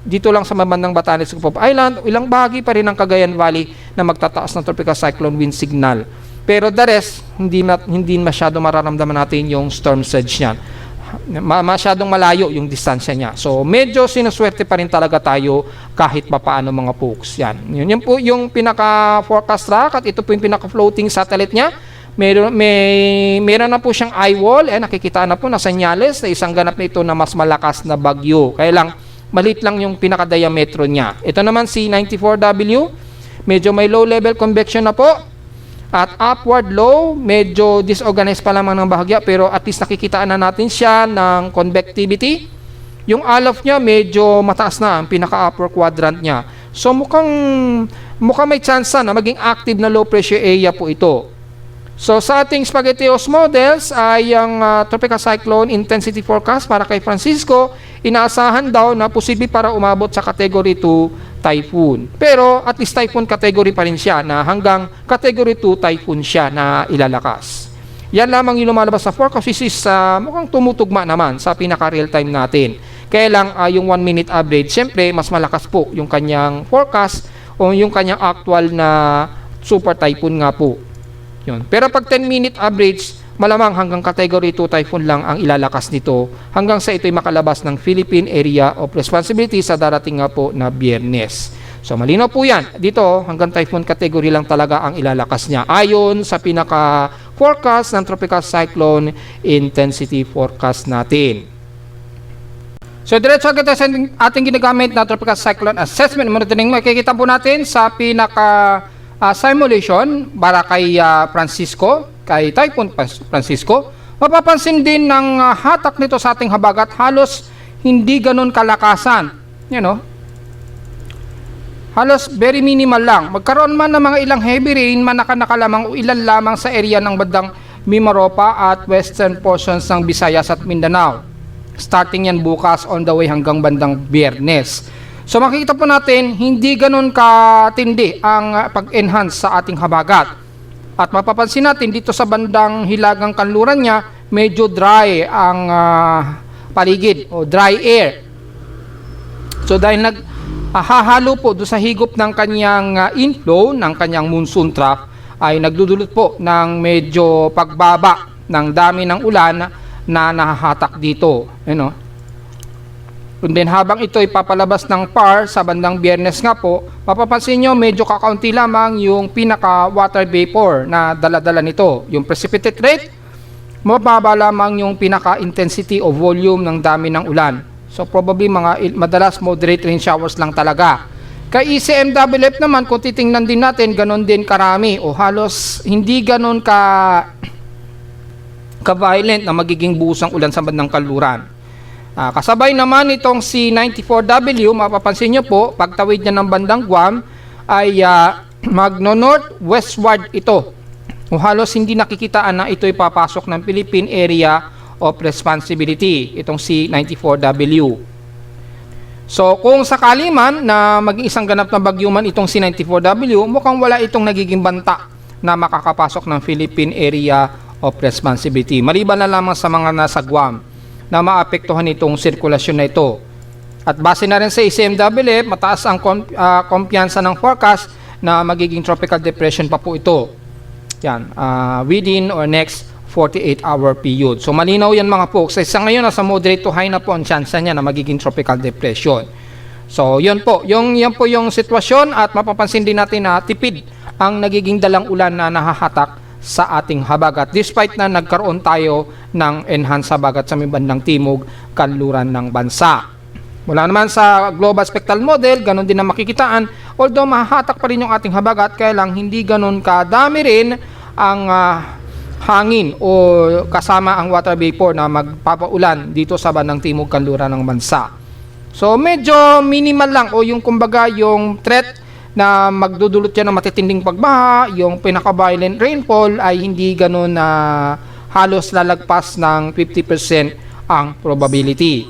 dito lang sa mamandang Batanes Group of Island, ilang bahagi pa rin ng Cagayan Valley na magtataas ng tropical cyclone wind signal. Pero the rest, hindi masyado mararamdaman natin yung storm surge niyan. Masyadong malayo yung distansya niya. So, medyo sinuswerte pa rin talaga tayo kahit papaano mga folks. Yun po yung pinaka-forecast track at ito po yung pinaka-floating satellite niya. Meron na po siyang eye wall. Nakikita na po na senyales na isang ganap na ito na mas malakas na bagyo. Kaya lang, maliit lang yung pinaka-diametro niya. Ito naman si 94W. Medyo may low level convection na po. At upward low, medyo disorganized pa lamang ng bahagya, pero at least nakikitaan na natin siya ng convectivity. Yung aloft niya medyo mataas na, ang pinaka-upper quadrant niya. So mukhang may chance na maging active na low pressure area po ito. So sa ating SpaghettiOs models ay ang tropical cyclone intensity forecast para kay Francisco, inaasahan daw na posible para umabot sa category 2 typhoon. Pero at least typhoon category pa rin siya na hanggang category 2 typhoon siya na ilalakas. Yan lamang yung lumalabas sa forecast, which is mukhang tumutugma naman sa pinaka-real time natin. Kaya lang yung 1 minute average, syempre mas malakas po yung kanyang forecast o yung kanyang actual na super typhoon nga po. Yun. Pero pag 10 minute average, malamang hanggang category 2 typhoon lang ang ilalakas nito hanggang sa ito'y makalabas ng Philippine Area of Responsibility sa darating nga po na Biyernes. So malinaw po yan. Dito hanggang typhoon category lang talaga ang ilalakas niya ayon sa pinaka-forecast ng Tropical Cyclone Intensity Forecast natin. So diretso agad sa ating ginagamit na Tropical Cyclone Assessment Monitoring. Makikita po natin sa simulation para kay Francisco, kay Typhoon Francisco. Mapapansin din ng hatak nito sa ating habagat halos hindi ganun kalakasan. Halos very minimal lang. Magkaroon man ng mga ilang heavy rain, manaka-naka lamang o ilan lamang sa area ng bandang Mimaropa at western portions ng Visayas at Mindanao. Starting yan bukas on the way hanggang bandang Biyernes. So makikita po natin, hindi ganun katindi ang pag-enhance sa ating habagat. At mapapansin natin dito sa bandang hilagang kanluran niya, medyo dry ang paligid o dry air. So dahil hahalo po doon sa higop ng kanyang inflow, ng kanyang monsoon trough, ay nagdudulot po ng medyo pagbaba ng dami ng ulan na nahahatak dito. And then habang ito ay papalabas ng PAR sa bandang Biyernes nga po, mapapansin nyo medyo kakaunti lamang yung pinaka water vapor na daladala nito. Yung precipitate rate, mababa lamang yung pinaka intensity o volume ng dami ng ulan. So probably madalas moderate rain showers lang talaga. Kay ECMWF naman, kung titingnan din natin, ganon din karami o halos hindi ganon ka-violent na magiging buhos ang ulan sa bandang kanluran. Kasabay naman itong si 94W, mapapansin nyo po, pagtawid niya ng bandang Guam ay magno-north-westward ito. O halos hindi nakikitaan na ito'y papasok ng Philippine Area of Responsibility, itong si 94W. So kung sakali man na maging isang ganap na bagyo man itong si 94W, mukhang wala itong nagiging banta na makakapasok ng Philippine Area of Responsibility. Maliban na lamang sa mga nasa Guam na maapektuhan itong sirkulasyon na ito. At base na rin sa ECMWF, mataas ang kumpiyansa ng forecast na magiging tropical depression pa po ito. Within or next 48-hour period. So malinaw yan mga folks. Sa ngayon, nasa moderate to high na po ang chance niya na magiging tropical depression. So yun po. Yan po yung sitwasyon at mapapansin din natin na tipid ang nagiging dalang ulan na nahahatak sa ating habagat despite na nagkaroon tayo ng enhanced habagat sa may bandang timog kanluran ng bansa. Mula naman sa global spectral model, ganun din ang makikitaan, although mahahatak pa rin yung ating habagat, kaya lang hindi ganun kadami rin ang hangin o kasama ang water vapor na magpapaulan dito sa bandang timog kanluran ng bansa. So medyo minimal lang o yung kumbaga yung threat na magdudulot yan ng matitinding pagbaha, yung pinaka-violent rainfall ay hindi ganun na halos lalagpas ng 50% ang probability.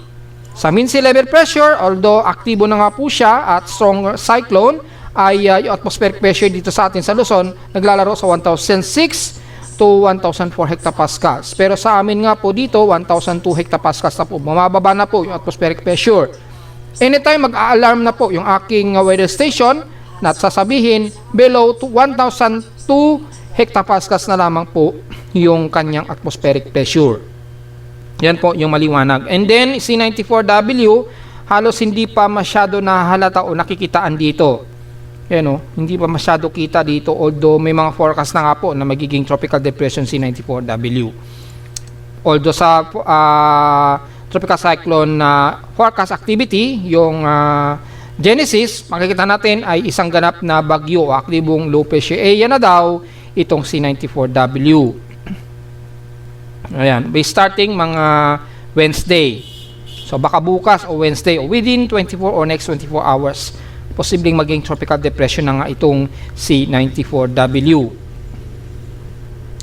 Sa mean sea level pressure, although aktibo na nga po siya at strong cyclone, ay yung atmospheric pressure dito sa atin sa Luzon naglalaro sa 1,006 to 1,004 hectopascals. Pero sa amin nga po dito, 1,002 hectopascals na po. Bumababa na po yung atmospheric pressure. Anytime mag-a-alarm na po yung aking weather station na sasabihin below to 1,002 hectopascals na lamang po yung kanyang atmospheric pressure. Yan po yung maliwanag. And then C94W halos hindi pa masyado nahalata o nakikitaan dito. Yan o, hindi pa masyado kita dito, although may mga forecast na nga po na magiging tropical depression C94W. Although sa tropical cyclone forecast activity, yung Genesis, makikita natin ay isang ganap na bagyo, aktibong low pressure area na daw itong C94W. Ayan, by starting mga Wednesday. So baka bukas o Wednesday o within 24 or next 24 hours, posibleng maging tropical depression na nga itong C94W.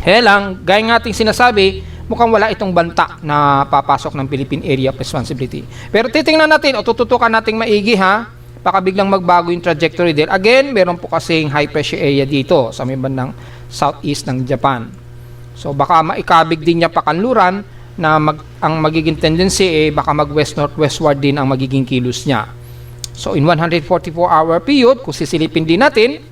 Kaya lang, gaya ng ating sinasabi, mukhang wala itong banta na papasok ng Philippine Area of Responsibility. Pero titingnan natin o tututukan natin maigi ha, baka biglang magbago yung trajectory din. Again, meron po kasing high pressure area dito sa may bandang southeast ng Japan. So baka maikabig din niya pakanluran na ang magiging tendency baka mag-west-northwestward din ang magiging kilos niya. So in 144-hour period, kung sisilipin din natin,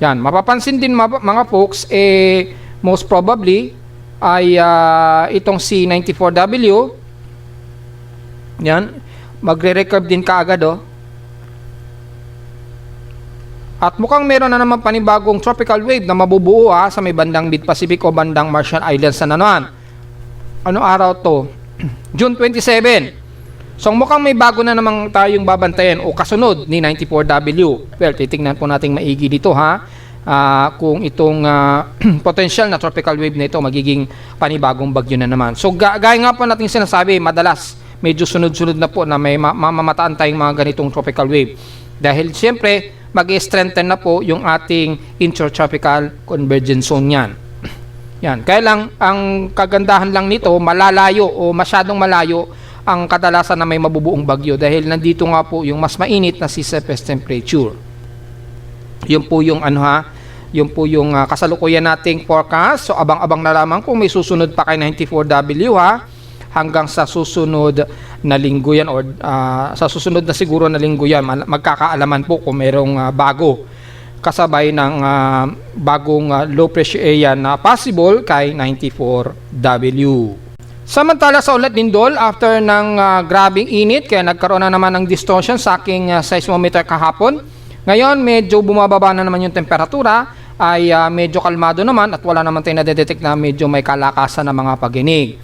yan, mapapansin din mga folks, most probably ay itong C94W, yan, magre-recurve din kaagad At mukhang meron na naman panibagong tropical wave na mabubuo sa may bandang Mid-Pacific o bandang Marshall Islands na naman. Ano araw to? June 27. So mukhang may bago na namang tayong babantayan o kasunod ni 94W. Well, titingnan po natin maigi dito kung itong potential na tropical wave na ito magiging panibagong bagyo na naman. So gaya nga po natin sinasabi, madalas medyo sunod-sunod na po na may mamamataan tayong mga ganitong tropical wave. Dahil siyempre, mag-strengthen na po yung ating intertropical convergence zone yan. Yan. Kaya lang, ang kagandahan lang nito, malalayo o masyadong malayo ang kadalasan na may mabubuong bagyo dahil nandito nga po yung mas mainit na sea surface temperature. Yun po yung yun po yung kasalukuyan nating forecast. So abang-abang na lamang kung may susunod pa kay 94W hanggang sa susunod na linggo yan or sa susunod na siguro na linggo yan magkakaalaman po kung merong bago kasabay ng bagong low pressure area na possible kay 94W. Samantala sa ulat lindol, after ng grabing init kaya nagkaroon na naman ng distortion sa aking seismometer kahapon. Ngayon medyo bumababa na naman yung temperatura ay medyo kalmado naman at wala naman tayong nadedetect na medyo may kalakasan na mga paginig.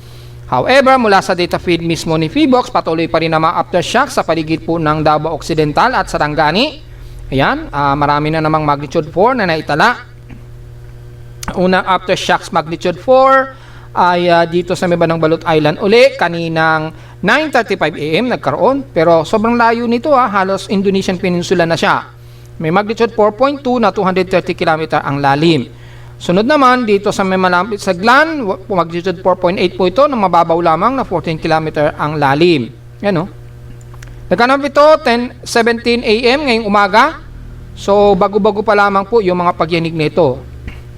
However, mula sa data feed mismo ni Phibox, patuloy pa rin naman aftershock sa paligid po ng Davao Occidental at Sarangani. Ayan, marami na namang magnitude 4 na naitala. Unang aftershocks magnitude 4 ay dito sa may bandang Balut Island uli. Kaninang 9:35 AM nagkaroon. Pero sobrang layo nito halos Indonesian Peninsula na siya. May magnitude 4.2 na 230 km ang lalim. Sunod naman dito sa may malapit sa Glan, magnitude 4.8 po ito na mababaw lamang na 14 km ang lalim. Yan Nagkanap ito 10:17 AM ngayong umaga. So bago-bago pa lamang po yung mga pagyanig nito.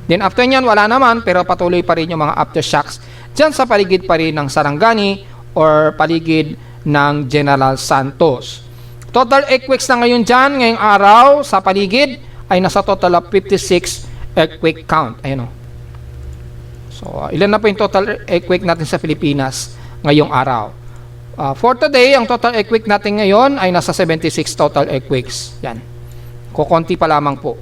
Then after nyan wala naman pero patuloy pa rin yung mga aftershocks dyan sa paligid pa rin ng Sarangani or paligid ng General Santos. Total earthquakes na ngayon dyan ngayong araw sa paligid ay nasa total of 56 earthquake count. Ayan So, ilan na po yung total earthquake natin sa Pilipinas ngayong araw. For today, ang total earthquake natin ngayon ay nasa 76 total earthquakes. Yan. Kukunti pa lamang po.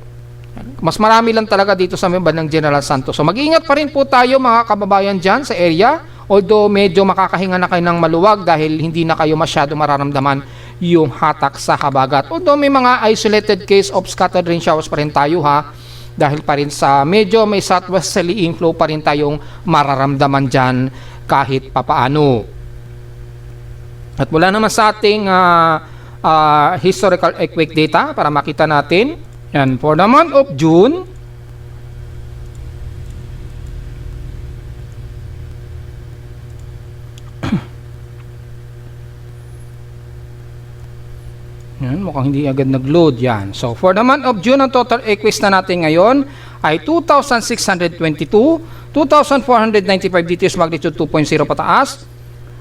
Yan. Mas marami lang talaga dito sa may bandang General Santos. So, mag-iingat pa rin po tayo mga kababayan dyan sa area. Although, medyo makakahinga na kayo ng maluwag dahil hindi na kayo masyado mararamdaman yung hatak sa habagat. Although, may mga isolated case of scattered rain showers pa rin tayo dahil pa rin sa medyo may southwesterly inflow pa rin tayong mararamdaman dyan kahit papaano. At mula naman sa ating historical earthquake data para makita natin, yan, for the month of June, yan, mukhang hindi agad nag-load yan. So, for the month of June, ang total earthquakes na natin ngayon ay 2,622, 2,495 dito is magnitude 2.0 pataas,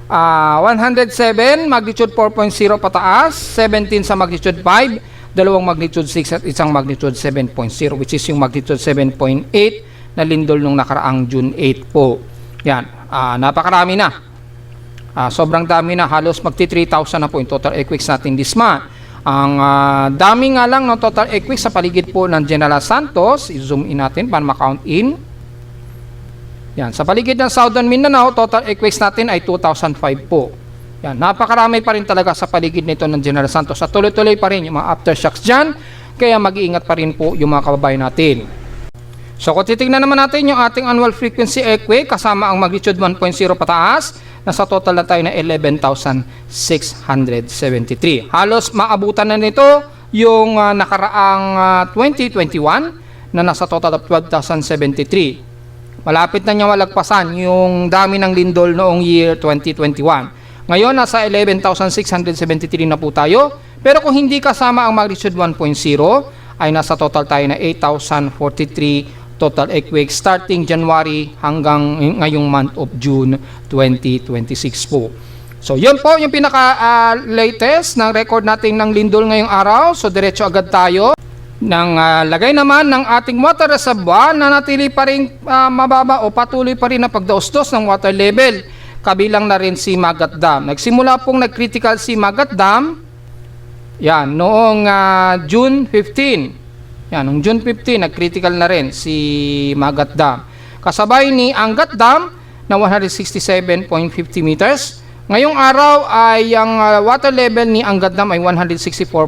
107 magnitude 4.0 pataas, 17 sa magnitude 5, dalawang magnitude 6 at isang magnitude 7.0, which is yung magnitude 7.8 na lindol nung nakaraang June 8 po. Yan, napakarami na. Sobrang dami na, halos magti 3,000 na po yung total earthquakes natin this month. Ang dami nga lang ng total earthquakes sa paligid po ng General Santos. I-zoom in natin para ma-count in. Yan, sa paligid ng Southern Mindanao, total earthquakes natin ay 2005 po. Yan, napakarami pa rin talaga sa paligid nito ng General Santos. At tuloy-tuloy pa rin yung mga aftershocks dyan, kaya mag-iingat pa rin po yung mga kababayan natin. So kung titignan naman natin yung ating annual frequency earthquake kasama ang magnitude 1.0 pataas, nasa total na tayo na 11,673. Halos maabutan na nito yung nakaraang 2021 na nasa total of 12,073. Malapit na niya malagpasan yung dami ng lindol noong year 2021. Ngayon, nasa 11,673 na po tayo. Pero kung hindi kasama ang magnitude 1.0, ay nasa total tayo na 8,043 total earthquake starting January hanggang ngayong month of June 2026 po. So yun po yung pinaka-latest ng record natin ng lindol ngayong araw. So diretso agad tayo ng lagay naman ng ating water reservoir na natili pa rin mababa o patuloy pa rin na pagdaos-dos ng water level. Kabilang na rin si Magat Dam. Nagsimula pong nag-critical si Magat Dam yan noong June 15. Yan, noong June 15, nag-critical na rin si Magat Dam. Kasabay ni Angat Dam na 167.50 meters. Ngayong araw ay ang water level ni Angat Dam ay 164.5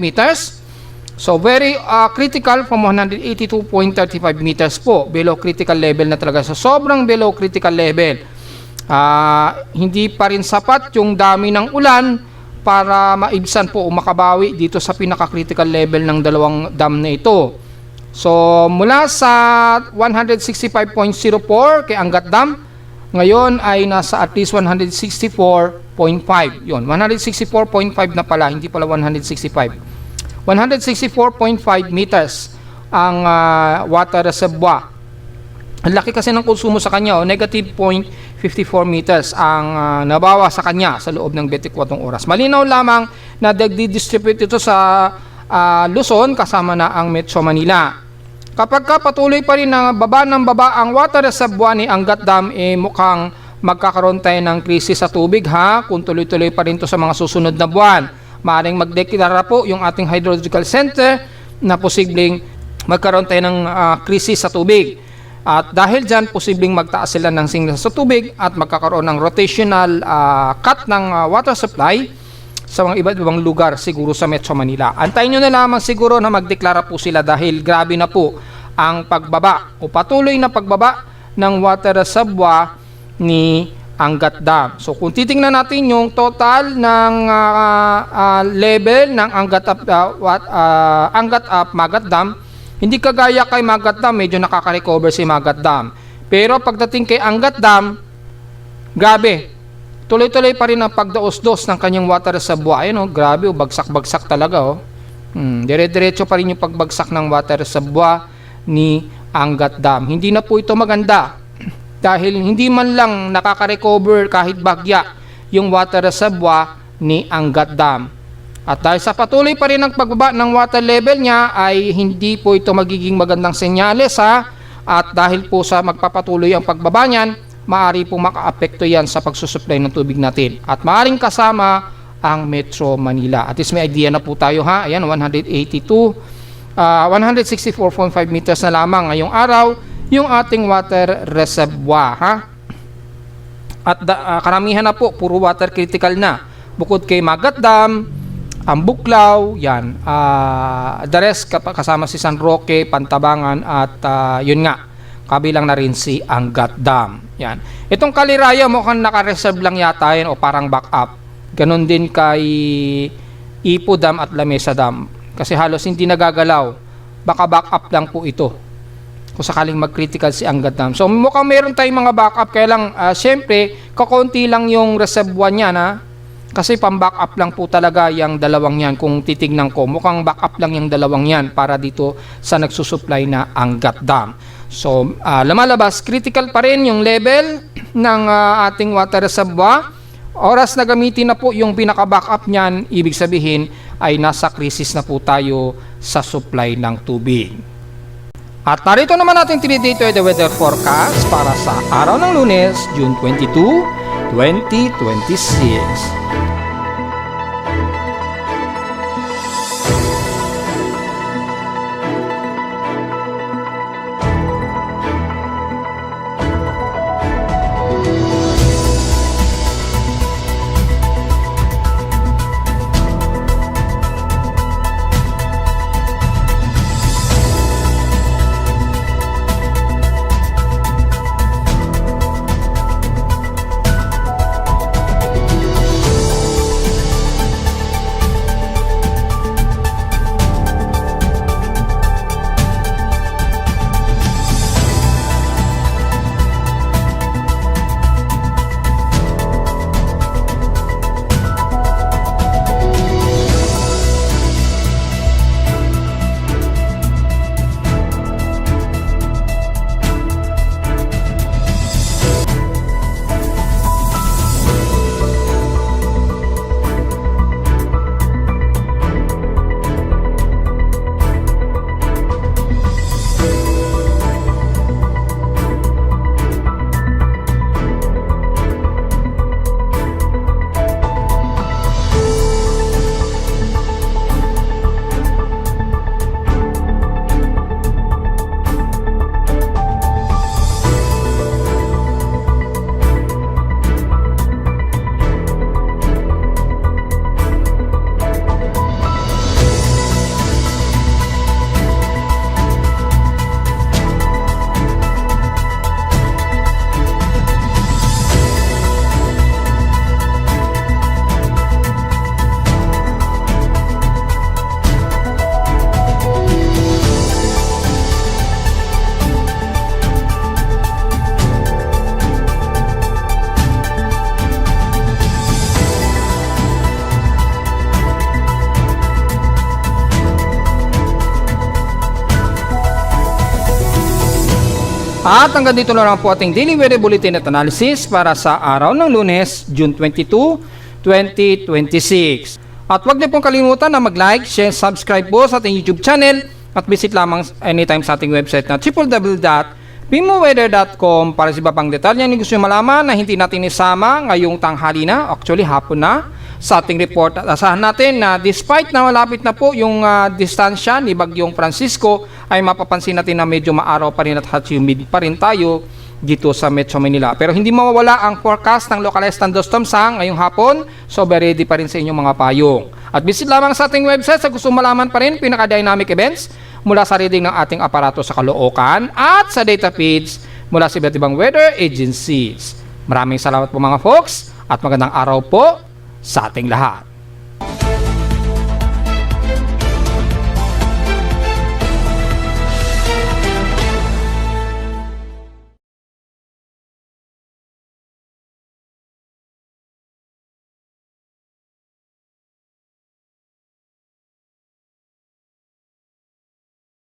meters. So very critical from 182.35 meters po. Below critical level na talaga. So sobrang below critical level. Hindi pa rin sapat yung dami ng ulan para maibsan po o makabawi dito sa pinaka-critical level ng dalawang dam na ito. So, mula sa 165.04 kay Angat Dam, ngayon ay nasa at least 164.5. Yun, 164.5 na pala, hindi pala 165. 164.5 meters ang water reservoir. Ang laki kasi ng konsumo sa kanya, negative 0.54 meters ang nabawa sa kanya sa loob ng 24 oras. Malinaw lamang na nagdi-distribute ito sa Luzon kasama na ang Metro Manila. Kapag patuloy pa rin na baba ng baba ang water reservoir ni Angat Dam, mukhang magkakaroon tayo ng krisis sa tubig kung tuloy-tuloy pa rin ito sa mga susunod na buwan. Maaaring magdeklara po yung ating hydrological center na posibleng magkaroon tayo ng krisis sa tubig. At dahil dyan, posibleng magtaas sila ng signal sa tubig at magkakaroon ng rotational cut ng water supply sa mga iba't ibang lugar siguro sa Metro Manila. Antayin nyo na lamang siguro na magdeklara po sila dahil grabe na po ang pagbaba o patuloy na pagbaba ng water reservoir ni Angat Dam. So kung titingnan natin yung total ng level ng Angat Up Magat Dam, hindi kagaya kay Magat Dam, medyo nakaka-recover si Magat Dam. Pero pagdating kay Angat Dam, grabe. Tuloy-tuloy pa rin ang pagdaos-dos ng kanyang water reservoir. Ayun, grabe, bagsak-bagsak talaga. Dire-diretso pa rin yung pagbagsak ng water reservoir ni Angat Dam. Hindi na po ito maganda dahil hindi man lang nakaka-recover kahit bagya yung water reservoir ni Angat Dam. At dahil sa patuloy pa rin ang pagbaba ng water level niya ay hindi po ito magiging magandang senyales at dahil po sa magpapatuloy ang pagbaba niyan, maaari po maka-apekto yan sa pagsusupply ng tubig natin at maaring kasama ang Metro Manila. At least may idea na po tayo ayan 164.5 meters na lamang ngayong araw yung ating water reservoir At karamihan na po puro water critical na bukod kay Magat Dam, ang Buklaw, yan, the rest kasama si San Roque, Pantabangan at yun nga, kabilang na rin si Angat Dam. Yan. Itong Kaliraya mukhang naka-reserve lang yata yun o parang backup. Ganon din kay Ipo Dam at Lamesa Dam. Kasi halos hindi nagagalaw. Baka backup lang po ito. Kung sakaling mag-critical si Angat Dam. So mukhang meron tayong mga backup. Kaya lang, syempre, kakunti lang yung reservoir niya na. Kasi pang-backup lang po talaga yung dalawang yan. Kung titignan ko, mukhang backup lang yung dalawang yan para dito sa nagsusupply na Angat Dam. So, lumalabas, critical pa rin yung level ng ating water reservoir. Oras na gamitin na po yung pinaka-backup niyan, ibig sabihin ay nasa crisis na po tayo sa supply ng tubig. At narito naman natin tinidate the weather forecast para sa araw ng Lunes, June 22, 2026. At hanggang dito na lang po ating Daily Weather Bulletin at Analysis para sa araw ng Lunes, June 22, 2026. At huwag niyo pong kalimutan na mag-like, share, subscribe po sa ating YouTube channel at visit lamang anytime sa ating website na www.pimoweather.com para sa iba pang detalye na gusto nyo malaman na hindi natin isama ngayong tanghali na, actually hapon na, sa ating report. At asahan natin na despite na malapit na po yung distansya ni Bagyong Francisco, ay mapapansin natin na medyo maaraw pa rin at hot humid pa rin tayo dito sa Metro Manila. Pero hindi mawawala ang forecast ng localized thunderstorms ngayong hapon, so be ready pa rin sa inyong mga payong. At visit lamang sa ating website sa gusto malaman pa rin pinaka-dynamic events mula sa reading ng ating aparato sa Caloocan at sa data feeds mula sa iba't ibang weather agencies. Maraming salamat po mga folks at magandang araw po sa ating lahat.